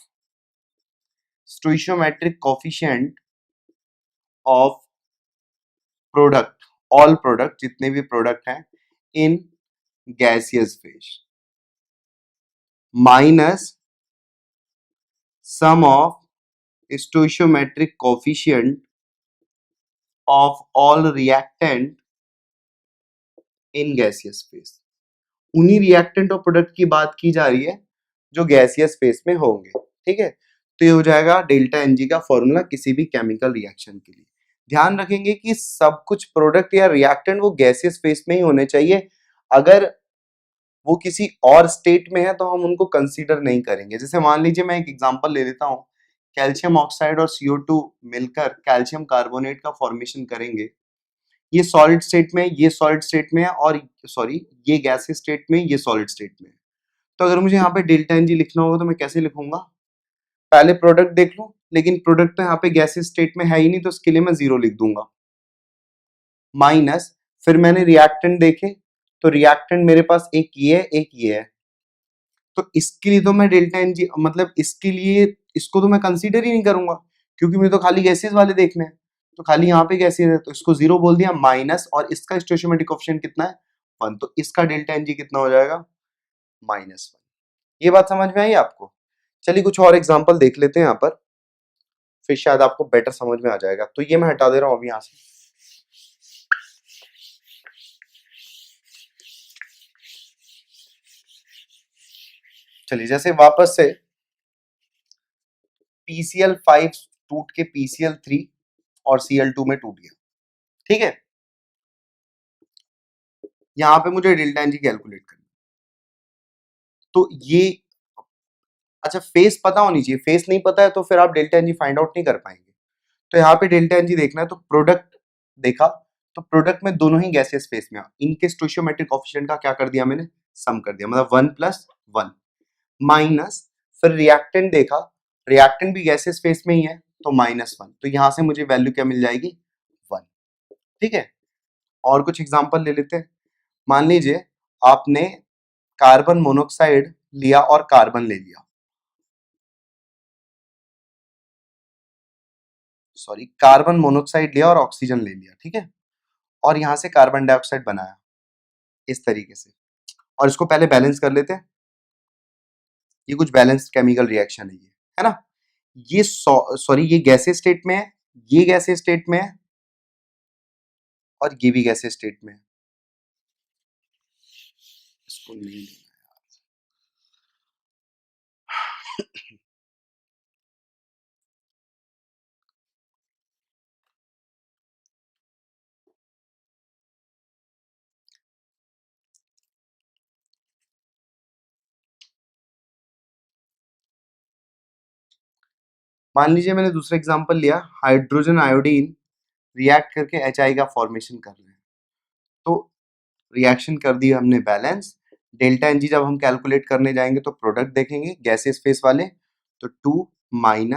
stoichiometric coefficient of product, all product, जितने भी प्रोडक्ट हैं in gaseous phase, minus sum of stoichiometric coefficient of all reactant in gaseous phase. उन्हीं रिएक्टेंट और प्रोडक्ट की बात की जा रही है जो गैसियस फेज में होंगे, ठीक है। तो ये हो जाएगा डेल्टा एनजी का फॉर्मूला किसी भी केमिकल रिएक्शन के लिए। ध्यान रखेंगे कि सब कुछ प्रोडक्ट या रिएक्टेंट वो गैसियस फेस में ही होने चाहिए। अगर वो किसी और स्टेट में है तो हम उनको कंसीडर नहीं करेंगे। जैसे मान लीजिए मैं एक एग्जांपल ले लेता हूँ, कैल्शियम ऑक्साइड और CO2 मिलकर कैल्शियम कार्बोनेट का फॉर्मेशन करेंगे। ये सॉलिड स्टेट में, ये सॉलिड स्टेट में है, और सॉरी ये गैसियस स्टेट में, ये सॉलिड स्टेट में है। तो अगर मुझे यहाँ पे डेल्टा एनजी लिखना होगा तो मैं कैसे लिखूंगा? पहले प्रोडक्ट देख लूं, लेकिन प्रोडक्ट तो यहाँ पे गैसियस स्टेट में है ही नहीं, तो उसके लिए मैं 0 लिख दूंगा। माइनस, फिर मैंने रिएक्टेंट देखे, तो रिएक्टेंट मेरे पास एक ये है, एक ये है। तो इसके लिए तो मैं डेल्टा एनजी, मतलब इसके लिए इसको तो मैं कंसीडर ही नहीं करूंगा, क्योंकि मुझे तो खाली गैसेस वाले देखने हैं। तो खाली यहाँ पे गैसेस है, तो इसको 0 बोल दिया। माइनस, और इसका स्टोइचियोमेट्रिक कोएफिशिएंट कितना है? 1, तो इसका डेल्टा एनजी कितना हो जाएगा? -1। ये बात समझ में आई आपको? चलिए कुछ और एग्जांपल देख लेते हैं यहाँ पर, फिर शायद आपको बेटर समझ में आ जाएगा। तो ये मैं हटा दे रहा हूँ अभी यहाँ से। चलिए, जैसे वापस से PCl5 टूट के PCl3 और Cl2 में टूट गया, ठीक है। यहाँ पे मुझे डेल्टा एनजी कैलकुलेट करना, तो ये, अच्छा फेस पता होनी चाहिए, फेस नहीं पता है तो फिर आप डेल्टा एनजी फाइंड आउट नहीं कर पाएंगे। तो यहाँ पे डेल्टा एनजी देखना है, तो प्रोडक्ट देखा, तो प्रोडक्ट में दोनों ही गैसेस फेस में, इनके स्टोइचियोमेट्रिक कोएफिशिएंट का क्या कर दिया मैंने? सम कर दिया, मतलब 1 + 1 माइनस। फिर रिएक्टेंट देखा, रिएक्टेंट भी गैसेस फेस में ही है, तो -1। तो यहां से मुझे वैल्यू क्या मिल जाएगी? 1, ठीक है। और कुछ एग्जांपल ले लेते हैं। मान लीजिए आपने कार्बन मोनोऑक्साइड लिया और कार्बन ले लिया, सॉरी कार्बन मोनोऑक्साइड लिया और ऑक्सीजन ले लिया, ठीक है। और यहां से कार्बन डाइऑक्साइड बनाया इस तरीके से, और इसको पहले बैलेंस कर लेते हैं। ये कुछ बैलेंस्ड केमिकल रिएक्शन है ना। ये सॉरी ये गैसेस स्टेट में है, ये गैसेस स्टेट में है, और ये भी गैसेस स्टेट में है। इसको नहीं लेना है। मान लीजिए मैंने दूसरा एग्जांपल लिया, हाइड्रोजन आयोडीन रिएक्ट करके HI का फॉर्मेशन कर रहे हैं। तो रिएक्शन कर दी हमने बैलेंस। डेल्टा एनजी जब हम कैलकुलेट करने जाएंगे तो प्रोडक्ट देखेंगे गैसेस फेस वाले, तो 2 - 1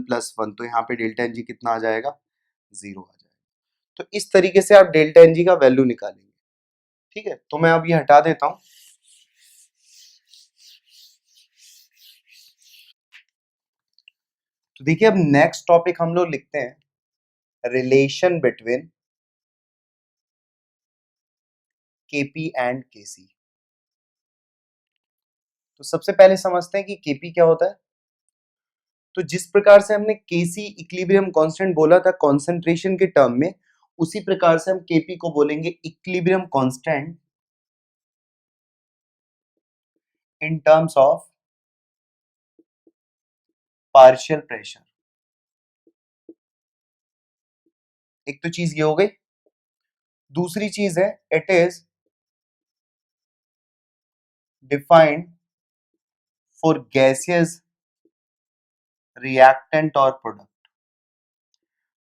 + 1, तो यहाँ पे डेल्टा एनजी कितना आ जाएगा? 0 आ जाएगा। तो इस तरीके से आप डेल्टा एनजी का वैल्यू निकालेंगे, ठीक है। तो मैं अब ये हटा देता हूं। तो देखिए अब नेक्स्ट टॉपिक हम लोग लिखते हैं, relation between Kp and Kc। तो सबसे पहले समझते हैं कि Kp क्या होता है। तो जिस प्रकार से हमने Kc इक्विलिब्रियम कांस्टेंट बोला था कंसंट्रेशन के टर्म में, उसी प्रकार से हम Kp को बोलेंगे equilibrium constant in terms of partial pressure. एक तो चीज ये हो गई, दूसरी चीज है it is defined for gaseous reactant और प्रोडक्ट।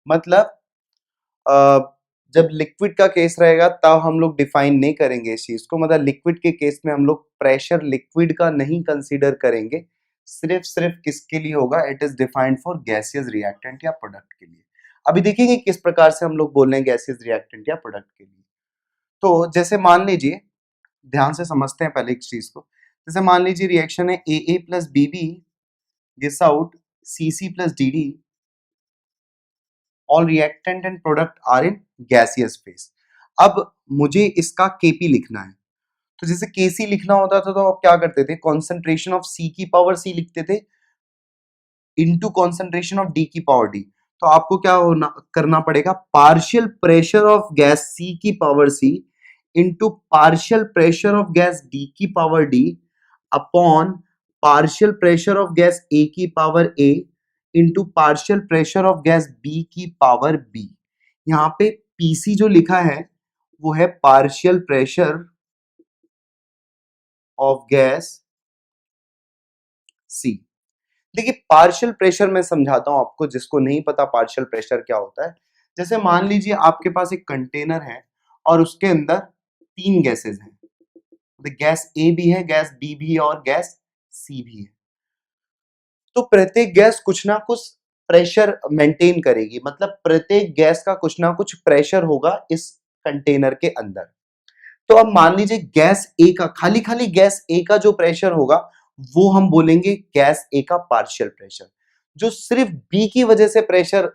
मतलब जब लिक्विड का केस रहेगा तब हम लोग डिफाइन नहीं करेंगे इस चीज को, मतलब लिक्विड के केस में हम लोग प्रेशर लिक्विड का नहीं कंसीडर करेंगे, सिर्फ किसके लिए होगा? It is defined for gaseous reactant या प्रोडक्ट के लिए। अभी देखेंगे किस प्रकार से हम लोग बोल रहे हैं गैसियस रिएक्टेंट या प्रोडक्ट के लिए। तो जैसे मान लीजिए, ध्यान से समझते हैं पहले एक चीज को। जैसे मान लीजिए रिएक्शन है AA + BB gives out CC + DD, all reactant and product are in gaseous phase। अब मुझे इसका Kp लिखना है, तो जैसे Kc लिखना होता था तो आप क्या करते थे? कॉन्सेंट्रेशन ऑफ C की पावर C लिखते थे इनटू कॉन्सेंट्रेशन ऑफ D की पावर D। तो आपको क्या होना करना पड़ेगा? Partial pressure of gas C की power C into partial pressure of gas D की power D upon partial pressure of gas A की power A into partial pressure of gas B की पावर बी। यहाँ पे PC जो लिखा है वो है partial pressure of gas C. देखिए पार्शियल प्रेशर मैं समझाता हूं आपको, जिसको नहीं पता पार्शियल प्रेशर क्या होता है। जैसे मान लीजिए आपके पास एक कंटेनर है और उसके अंदर 3 गैसेस हैं, गैस ए भी है, गैस बी भी है और गैस सी भी है। तो प्रत्येक गैस कुछ ना कुछ प्रेशर मेंटेन करेगी, मतलब प्रत्येक गैस का कुछ ना कुछ प्रेशर होगा इस कंटेनर के अंदर। तो अब मान लीजिए गैस ए का, खाली खाली गैस ए का जो प्रेशर होगा वो हम बोलेंगे गैस ए का पार्शियल प्रेशर। जो सिर्फ बी की वजह से प्रेशर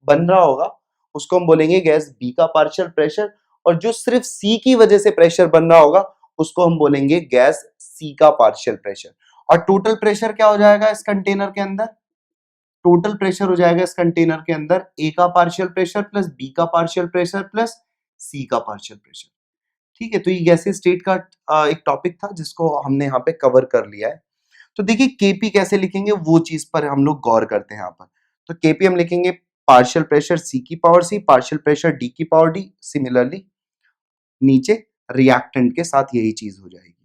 बन रहा होगा उसको हम बोलेंगे गैस बी का पार्शियल प्रेशर, और जो सिर्फ सी की वजह से प्रेशर बन रहा होगा उसको हम बोलेंगे गैस सी का पार्शियल प्रेशर। और टोटल प्रेशर क्या हो जाएगा इस कंटेनर के अंदर? टोटल प्रेशर हो जाएगा इस कंटेनर के अंदर ए का पार्शियल प्रेशर प्लस बी का पार्शियल प्रेशर प्लस सी का पार्शियल प्रेशर। ठीक है, तो ये गैसीय स्टेट का एक टॉपिक था जिसको हमने यहाँ पे कवर कर लिया है। तो देखिए केपी कैसे लिखेंगे वो चीज पर हम लोग गौर करते हैं यहाँ पर। तो केपी हम लिखेंगे पार्शियल प्रेशर सी की power C, partial pressure D की पावर डी। सिमिलरली नीचे रिएक्टेंट के साथ यही चीज हो जाएगी।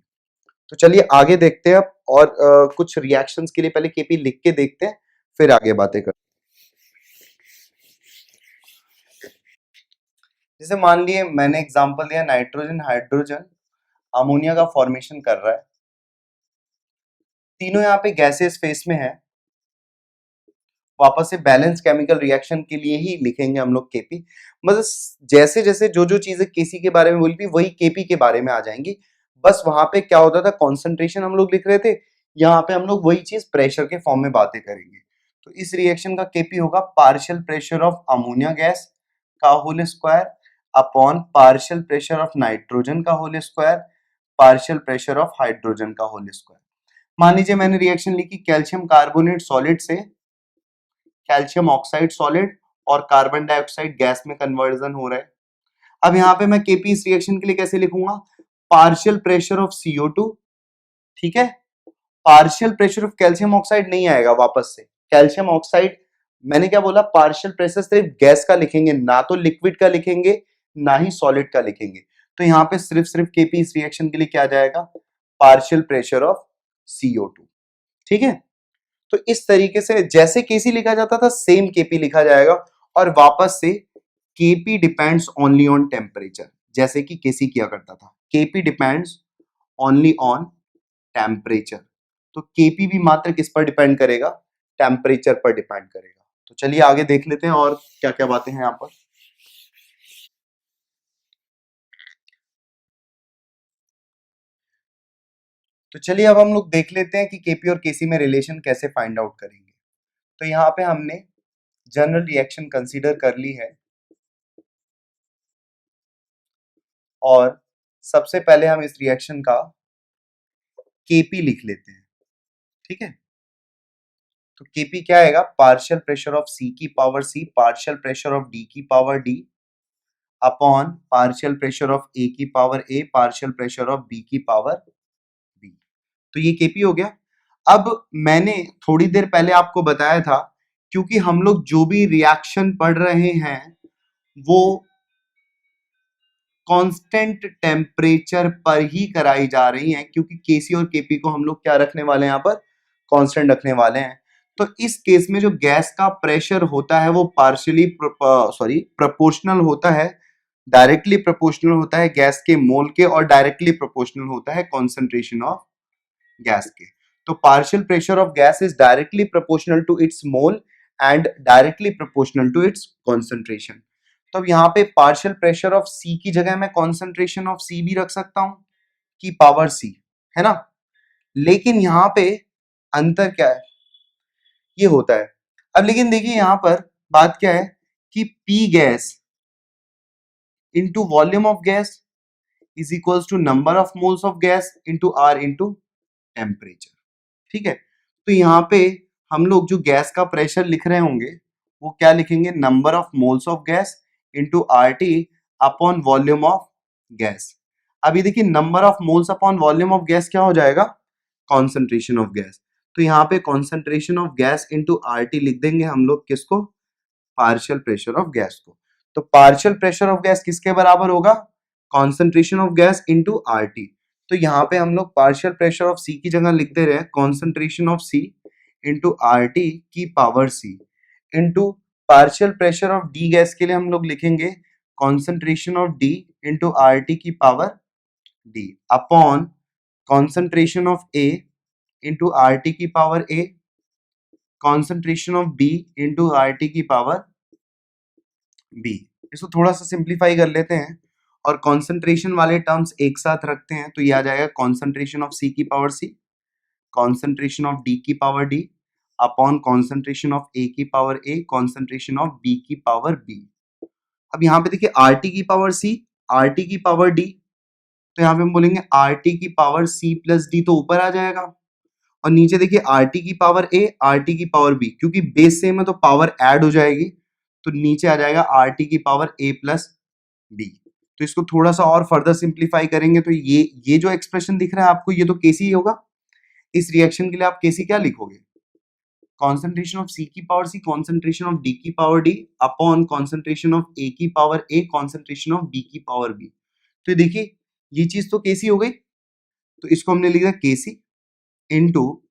तो चलिए आगे देखते हैं अब, और कुछ रिएक्शंस के लिए पहले केपी लिख के देखते हैं, फिर आगे बातें करते हैं। जैसे मान लिए मैंने एग्जांपल दिया, नाइट्रोजन हाइड्रोजन अमोनिया का फॉर्मेशन कर रहा है, तीनों यहाँ पे गैसेस फेस में है। वापस से बैलेंस केमिकल रिएक्शन के लिए ही लिखेंगे हम लोग केपी। मतलब जैसे जैसे जो जो चीजें केसी के बारे में बोली थी वही केपी के बारे में आ जाएंगी। बस वहां पे क्या होता था, कॉन्सेंट्रेशन हम लोग लिख रहे थे, यहाँ पे हम लोग वही चीज प्रेशर के फॉर्म में बातें करेंगे। तो इस रिएक्शन का केपी होगा partial pressure of ammonia gas का whole square upon partial pressure of nitrogen का whole square partial pressure of hydrogen का होल स्क्वायर। मान लीजिए मैंने रिएक्शन लिखी कैल्शियम कार्बोनेट सॉलिड से कैल्शियम ऑक्साइड सॉलिड और कार्बन डाइऑक्साइड गैस में कन्वर्जन हो रहा है। अब यहाँ पे मैं केपी इस रिएक्शन के लिए कैसे लिखूंगा? पार्शियल प्रेशर ऑफ CO2, ठीक है। Partial pressure of calcium oxide नहीं आएगा वापस से, कैल्शियम ऑक्साइड मैंने क्या बोला, पार्शियल प्रेशर सिर्फ गैस का लिखेंगे, ना तो लिक्विड का लिखेंगे ना ही सॉलिड का लिखेंगे। तो यहाँ पे सिर्फ सिर्फ केपी इस रिएक्शन के लिए क्या जाएगा? पार्शियल प्रेशर ऑफ CO2, ठीक है। तो इस तरीके से जैसे केसी लिखा जाता था सेम केपी लिखा जाएगा, और वापस से KP depends only on temperature, जैसे कि केसी किया करता था। KP depends only on temperature, तो केपी भी मात्र किस पर डिपेंड करेगा? टेम्परेचर पर डिपेंड करेगा। तो चलिए आगे देख लेते हैं और क्या क्या बातें हैं यहाँ पर। तो चलिए अब हम लोग देख लेते हैं कि केपी और केसी में रिलेशन कैसे फाइंड आउट करेंगे। तो यहाँ पे हमने जनरल रिएक्शन कंसीडर कर ली है, और सबसे पहले हम इस रिएक्शन का केपी लिख लेते हैं, ठीक है। तो केपी क्या आएगा? पार्शियल प्रेशर ऑफ सी की power C partial pressure of D की power D upon partial pressure of A की power A partial pressure of B की पावर बी। तो ये केपी हो गया। अब मैंने थोड़ी देर पहले आपको बताया था, क्योंकि हम लोग जो भी रिएक्शन पढ़ रहे हैं वो कांस्टेंट टेम्परेचर पर ही कराई जा रही हैं, क्योंकि केसी और केपी को हम लोग क्या रखने वाले हैं यहाँ पर? कांस्टेंट रखने वाले हैं। तो इस केस में जो गैस का प्रेशर होता है वो पार्शियली प्रोपोर्शनल होता है, डायरेक्टली प्रोपोर्शनल होता है गैस के मोल के, और डायरेक्टली प्रोपोर्शनल होता है कॉन्सेंट्रेशन ऑफ गैस के। तो partial pressure of gas is directly proportional to its mole and directly proportional to its concentration. तो अब यहाँ पे पार्शियल प्रेशर ऑफ सी की जगह मैं कॉन्सेंट्रेशन ऑफ सी भी रख सकता हूं की पावर सी, है ना। लेकिन यहाँ पे अंतर क्या है, ये होता है। अब लेकिन देखिए यहाँ पर बात क्या है कि P gas into volume of gas is equals to number of moles of gas into R into temperature, ठीक है। तो यहाँ पे हम लोग जो गैस का प्रेशर लिख रहे होंगे वो क्या लिखेंगे? Number of moles of gas into R T upon volume of gas. अभी देखिए number of moles upon volume of gas क्या हो जाएगा? Concentration of gas. तो यहाँ पे concentration of gas into RT लिख देंगे हम लोग, किसको? पार्शियल प्रेशर ऑफ गैस को। तो पार्शियल प्रेशर ऑफ गैस किसके बराबर होगा? Concentration of gas into RT. तो यहाँ पे हम लोग पार्शियल प्रेशर ऑफ सी की जगह लिख दे रहे हैं concentration of C into RT की power C, into partial pressure of D gas के लिए हम लोग लिखेंगे concentration of D into RT की power D, upon concentration of A into RT की power A, concentration of B into RT की power B. इसको थोड़ा सा सिंप्लीफाई कर लेते हैं और कॉन्सेंट्रेशन वाले टर्म्स एक साथ रखते हैं, तो ये आ जाएगा कॉन्सेंट्रेशन ऑफ सी की power C, concentration of D की power D, upon concentration of A की power A, concentration of B की पावर बी। अब यहाँ पे देखिए आर टी की पावर सी, आर टी की पावर डी, तो यहाँ पे हम बोलेंगे आर टी की पावर सी प्लस डी, तो ऊपर आ जाएगा, और नीचे देखिए आर टी की पावर ए, आर टी की पावर बी, क्योंकि बेस सेम है तो पावर ऐड हो जाएगी, तो नीचे आ जाएगा आर टी की पावर ए प्लस बी। तो इसको थोड़ा सा और फर्दर सिंप्लीफाई करेंगे तो ये जो एक्सप्रेशन दिख रहा है आपको, ये तो केसी होगा। इस रिएक्शन के लिए आप केसी क्या लिखोगे? कॉन्सेंट्रेशन ऑफ सी की power C, concentration of D की power D, upon concentration of A की power A, concentration of B की पावर बी। तो ये देखिए ये चीज तो केसी हो गई, तो इसको हमने लिखा केसी इनटू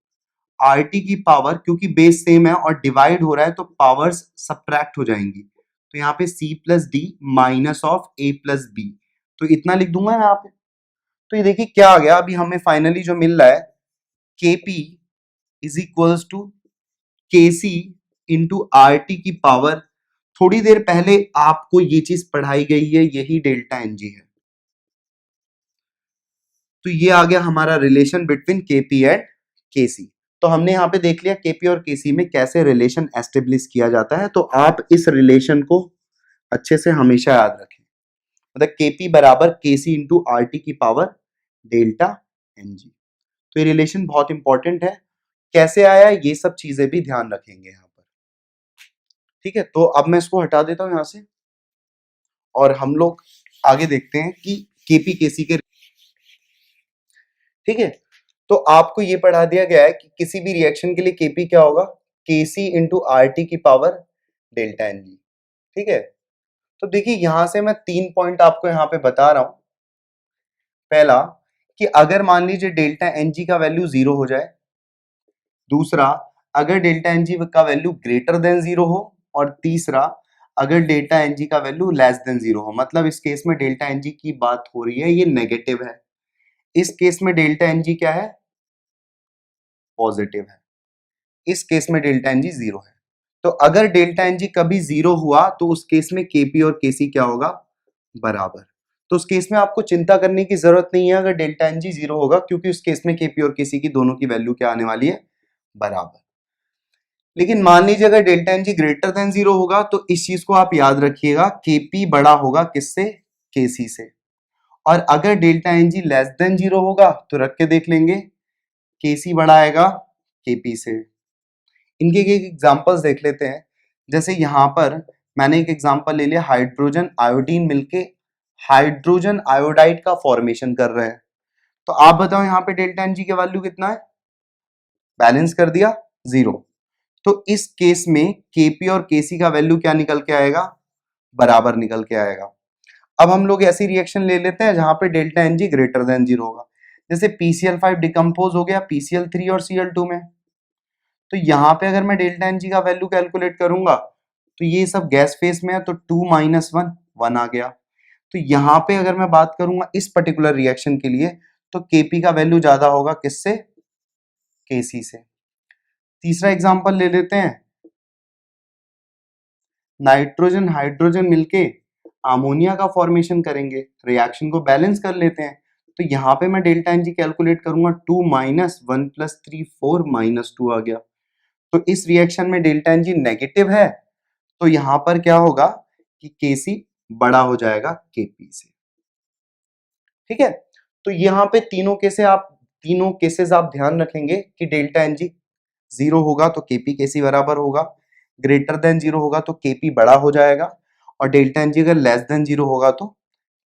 आर टी की पावर, क्योंकि बेस सेम है और डिवाइड हो रहा है तो पावर्स सब्ट्रैक्ट हो जाएंगी, तो यहाँ पे C plus D minus of A plus B, तो इतना लिख दूंगा यहाँ पे। तो ये देखिए क्या आ गया, अभी हमें फाइनली जो मिल रहा है KP is equals to KC into R T की पावर, थोड़ी देर पहले आपको ये चीज पढ़ाई गई है, यही डेल्टा एनजी है। तो ये आ गया हमारा रिलेशन बिटवीन केपी एंड केसी। तो हमने यहाँ पे देख लिया केपी और केसी में कैसे रिलेशन एस्टेब्लिश किया जाता है, तो आप इस रिलेशन को अच्छे से हमेशा याद रखें, मतलब केपी बराबर केसी इंटू आर टी की पावर डेल्टा एनजी। तो ये रिलेशन बहुत इंपॉर्टेंट है, कैसे आया ये सब चीजें भी ध्यान रखेंगे यहाँ पर, ठीक है। तो अब मैं इसको हटा देता हूँ यहाँ से और हम लोग आगे देखते हैं कि केपी केसी के, ठीक है। तो आपको ये पढ़ा दिया गया है कि किसी भी रिएक्शन के लिए केपी क्या होगा, केसी इंटू आर टी की पावर डेल्टा एन जी, ठीक है। तो देखिए यहां से मैं 3 पॉइंट आपको यहाँ पे बता रहा हूं। पहला कि अगर मान लीजिए डेल्टा एन जी का वैल्यू 0 हो जाए, दूसरा अगर डेल्टा एन जी का वैल्यू ग्रेटर देन 0 हो, और तीसरा अगर डेल्टा एन जी का वैल्यू लेस देन 0 हो। मतलब इस केस में डेल्टा एन जी की बात हो रही है, ये नेगेटिव है, इस केस में डेल्टा एन जी क्या है, पॉजिटिव है, इस केस में डेल्टा एन जी 0 है। तो अगर डेल्टा एन जी कभी 0 हुआ तो उस केस में केपी और केसी क्या होगा, बराबर। तो उस केस में आपको चिंता करने की जरूरत नहीं है अगर डेल्टा एन जी 0 होगा, क्योंकि उस केस में केपी और केसी की दोनों की वैल्यू क्या आने वाली है, बराबर। लेकिन मान लीजिए अगर delta N G greater than 0 होगा, तो इस चीज को आप याद रखिएगा, केपी बड़ा होगा किससे, केसी से। और अगर delta N G less than 0 होगा तो रख के देख लेंगे, केसी बड़ा आएगा केपी से। इनके एक एग्जांपल्स देख लेते हैं। जैसे यहाँ पर मैंने एक एग्जांपल ले लिया, हाइड्रोजन आयोडीन मिलके हाइड्रोजन आयोडाइड का फॉर्मेशन कर रहे हैं। तो आप बताओ यहाँ पे डेल्टा एन जी का वैल्यू कितना है, बैलेंस कर दिया 0। तो इस केस में केपी और केसी का वैल्यू क्या निकल के आएगा, बराबर निकल के आएगा। अब हम लोग ऐसी रिएक्शन ले लेते हैं जहां पे delta N G greater than 0 होगा। जैसे PCl5 डिकम्पोज हो गया PCl3 और Cl2 में, तो यहाँ पे अगर मैं डेल्टा एन जी का वैल्यू कैलकुलेट करूंगा तो ये सब गैस फेस में है, तो 2 माइनस 1 1 आ गया। तो यहाँ पे अगर मैं बात करूंगा इस पर्टिकुलर रिएक्शन के लिए, तो केपी का वैल्यू ज्यादा होगा किससे, केसी से। तीसरा एग्जांपल ले लेते हैं, नाइट्रोजन हाइड्रोजन मिलके अमोनिया का फॉर्मेशन करेंगे, रिएक्शन को बैलेंस कर लेते हैं। तो यहाँ पे मैं डेल्टा एन जी कैलकुलेट करूंगा, 2 माइनस 1 प्लस 3 4 माइनस 2 आ गया। तो इस रिएक्शन में डेल्टा एन जी नेगेटिव है, तो यहाँ पर क्या होगा कि केसी बड़ा हो जाएगा केपी से, ठीक है। तो यहाँ पे तीनों केसेस आप ध्यान रखेंगे कि डेल्टा एन जी 0 होगा तो केपी केसी बराबर होगा, ग्रेटर देन 0 होगा तो केपी बड़ा हो जाएगा, और डेल्टा एन जी अगर लेस देन 0 होगा तो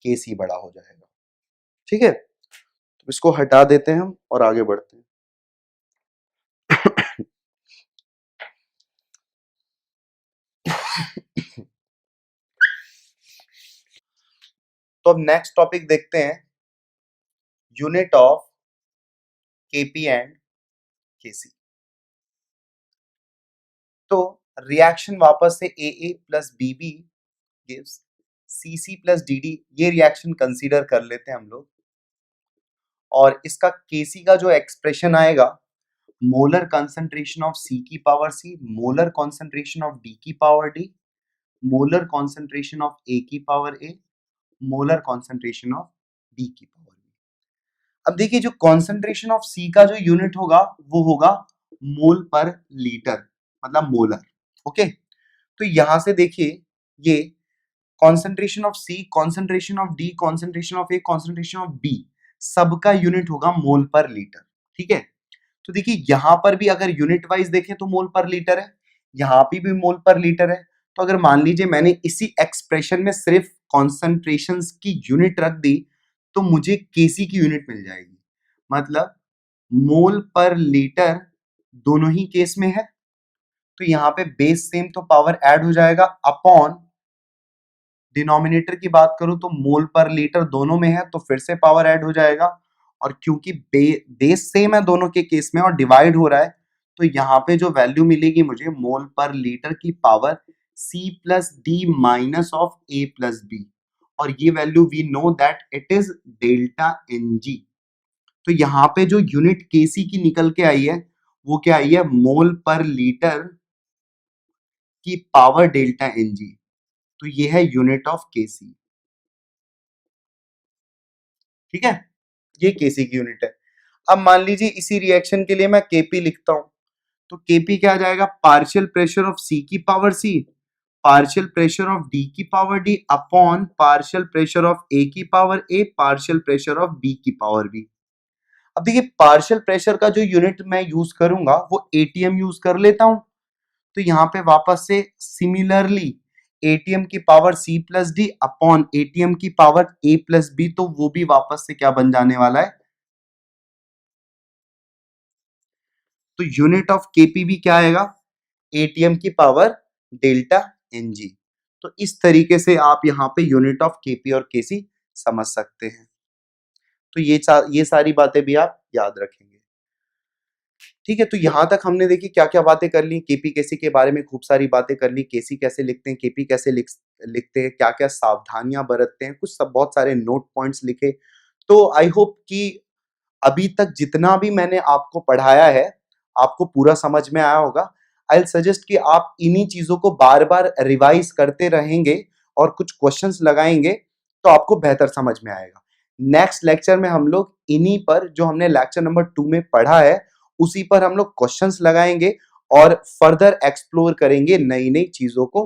केसी बड़ा हो जाएगा, ठीक है। तो इसको हटा देते हैं हम और आगे बढ़ते हैं। तो अब नेक्स्ट टॉपिक देखते हैं, यूनिट ऑफ केपी एंड केसी। तो रिएक्शन वापस से AA plus BB gives CC plus DD, ये रिएक्शन कंसीडर कर लेते हैं हम लोग। और इसका केसी का जो एक्सप्रेशन आएगा, मोलर कंसंट्रेशन ऑफ C की power C, molar concentration of D की power D, molar concentration of A की power A, molar concentration of B की पावर B। अब देखिए जो कंसंट्रेशन ऑफ C का जो यूनिट होगा वो होगा मोल पर लीटर, मतलब मोलर। ओके, तो यहां से देखिए ये concentration of C, concentration of D, concentration of A, concentration of B, सबका यूनिट होगा मोल पर लीटर। ठीक है, तो देखिए यहां पर भी अगर यूनिट वाइज देखें तो मोल पर लीटर है, यहां पे भी मोल पर लीटर है। तो अगर मान लीजिए मैंने इसी एक्सप्रेशन में सिर्फ कॉन्सेंट्रेशंस की यूनिट रख दी तो मुझे केसी की यूनिट मिल जाएगी, मतलब मोल पर लीटर दोनों ही केस में है। तो यहां पे बेस सेम तो पावर ऐड हो जाएगा, अपॉन डिनोमिनेटर की बात करूं तो मोल पर लीटर दोनों में है तो फिर से पावर ऐड हो जाएगा। और क्योंकि बेस सेम है दोनों के केस में और डिवाइड हो रहा है, तो यहाँ पे जो वैल्यू मिलेगी मुझे मोल पर लीटर की power C plus D minus of A plus B, और ये value we know that it is delta NG। तो यहाँ पे जो यूनिट केसी की निकल के आई है वो क्या आई है, मोल पर लीटर की पावर डेल्टा NG। तो ये है यूनिट ऑफ केसी। ठीक है, ये केसी की यूनिट है। अब मान लीजिए इसी रिएक्शन के लिए मैं केपी लिखता हूं, तो केपी क्या आ जाएगा, पार्शियल प्रेशर ऑफ सी की power C, partial pressure of D की power D, upon partial pressure of A की power A, partial pressure of B की पावर बी। अब देखिए पार्शियल प्रेशर का जो यूनिट मैं यूज करूंगा वो एटीएम यूज कर लेता हूं। तो यहां पे वापस से सिमिलरली एटीएम की power C plus D upon ATM की पावर ए प्लस बी, तो वो भी वापस से क्या बन जाने वाला है, तो यूनिट ऑफ केपीबी क्या आएगा, एटीएम की पावर डेल्टा एनजी। तो इस तरीके से आप यहां पे यूनिट ऑफ केपी और केसी समझ सकते हैं। तो ये सारी बातें भी आप याद रखेंगे। ठीक है, तो यहां तक हमने देखी क्या क्या बातें कर ली, केपी केसी के बारे में खूब सारी बातें कर ली, केसी कैसे लिखते हैं, केपी कैसे लिखते हैं, क्या क्या सावधानियां बरतते हैं, कुछ सब बहुत सारे नोट पॉइंट्स लिखे। तो आई होप कि अभी तक जितना भी मैंने आपको पढ़ाया है आपको पूरा समझ में आया होगा। आई सजेस्ट कि आप इन्हीं चीजों को बार बार रिवाइज करते रहेंगे और कुछ क्वेश्चंस लगाएंगे तो आपको बेहतर समझ में आएगा। नेक्स्ट लेक्चर में हम लोग इन्हीं पर जो हमने लेक्चर नंबर 2 में पढ़ा है उसी पर हम लोग क्वेश्चंस लगाएंगे और फर्दर एक्सप्लोर करेंगे नई नई चीजों को।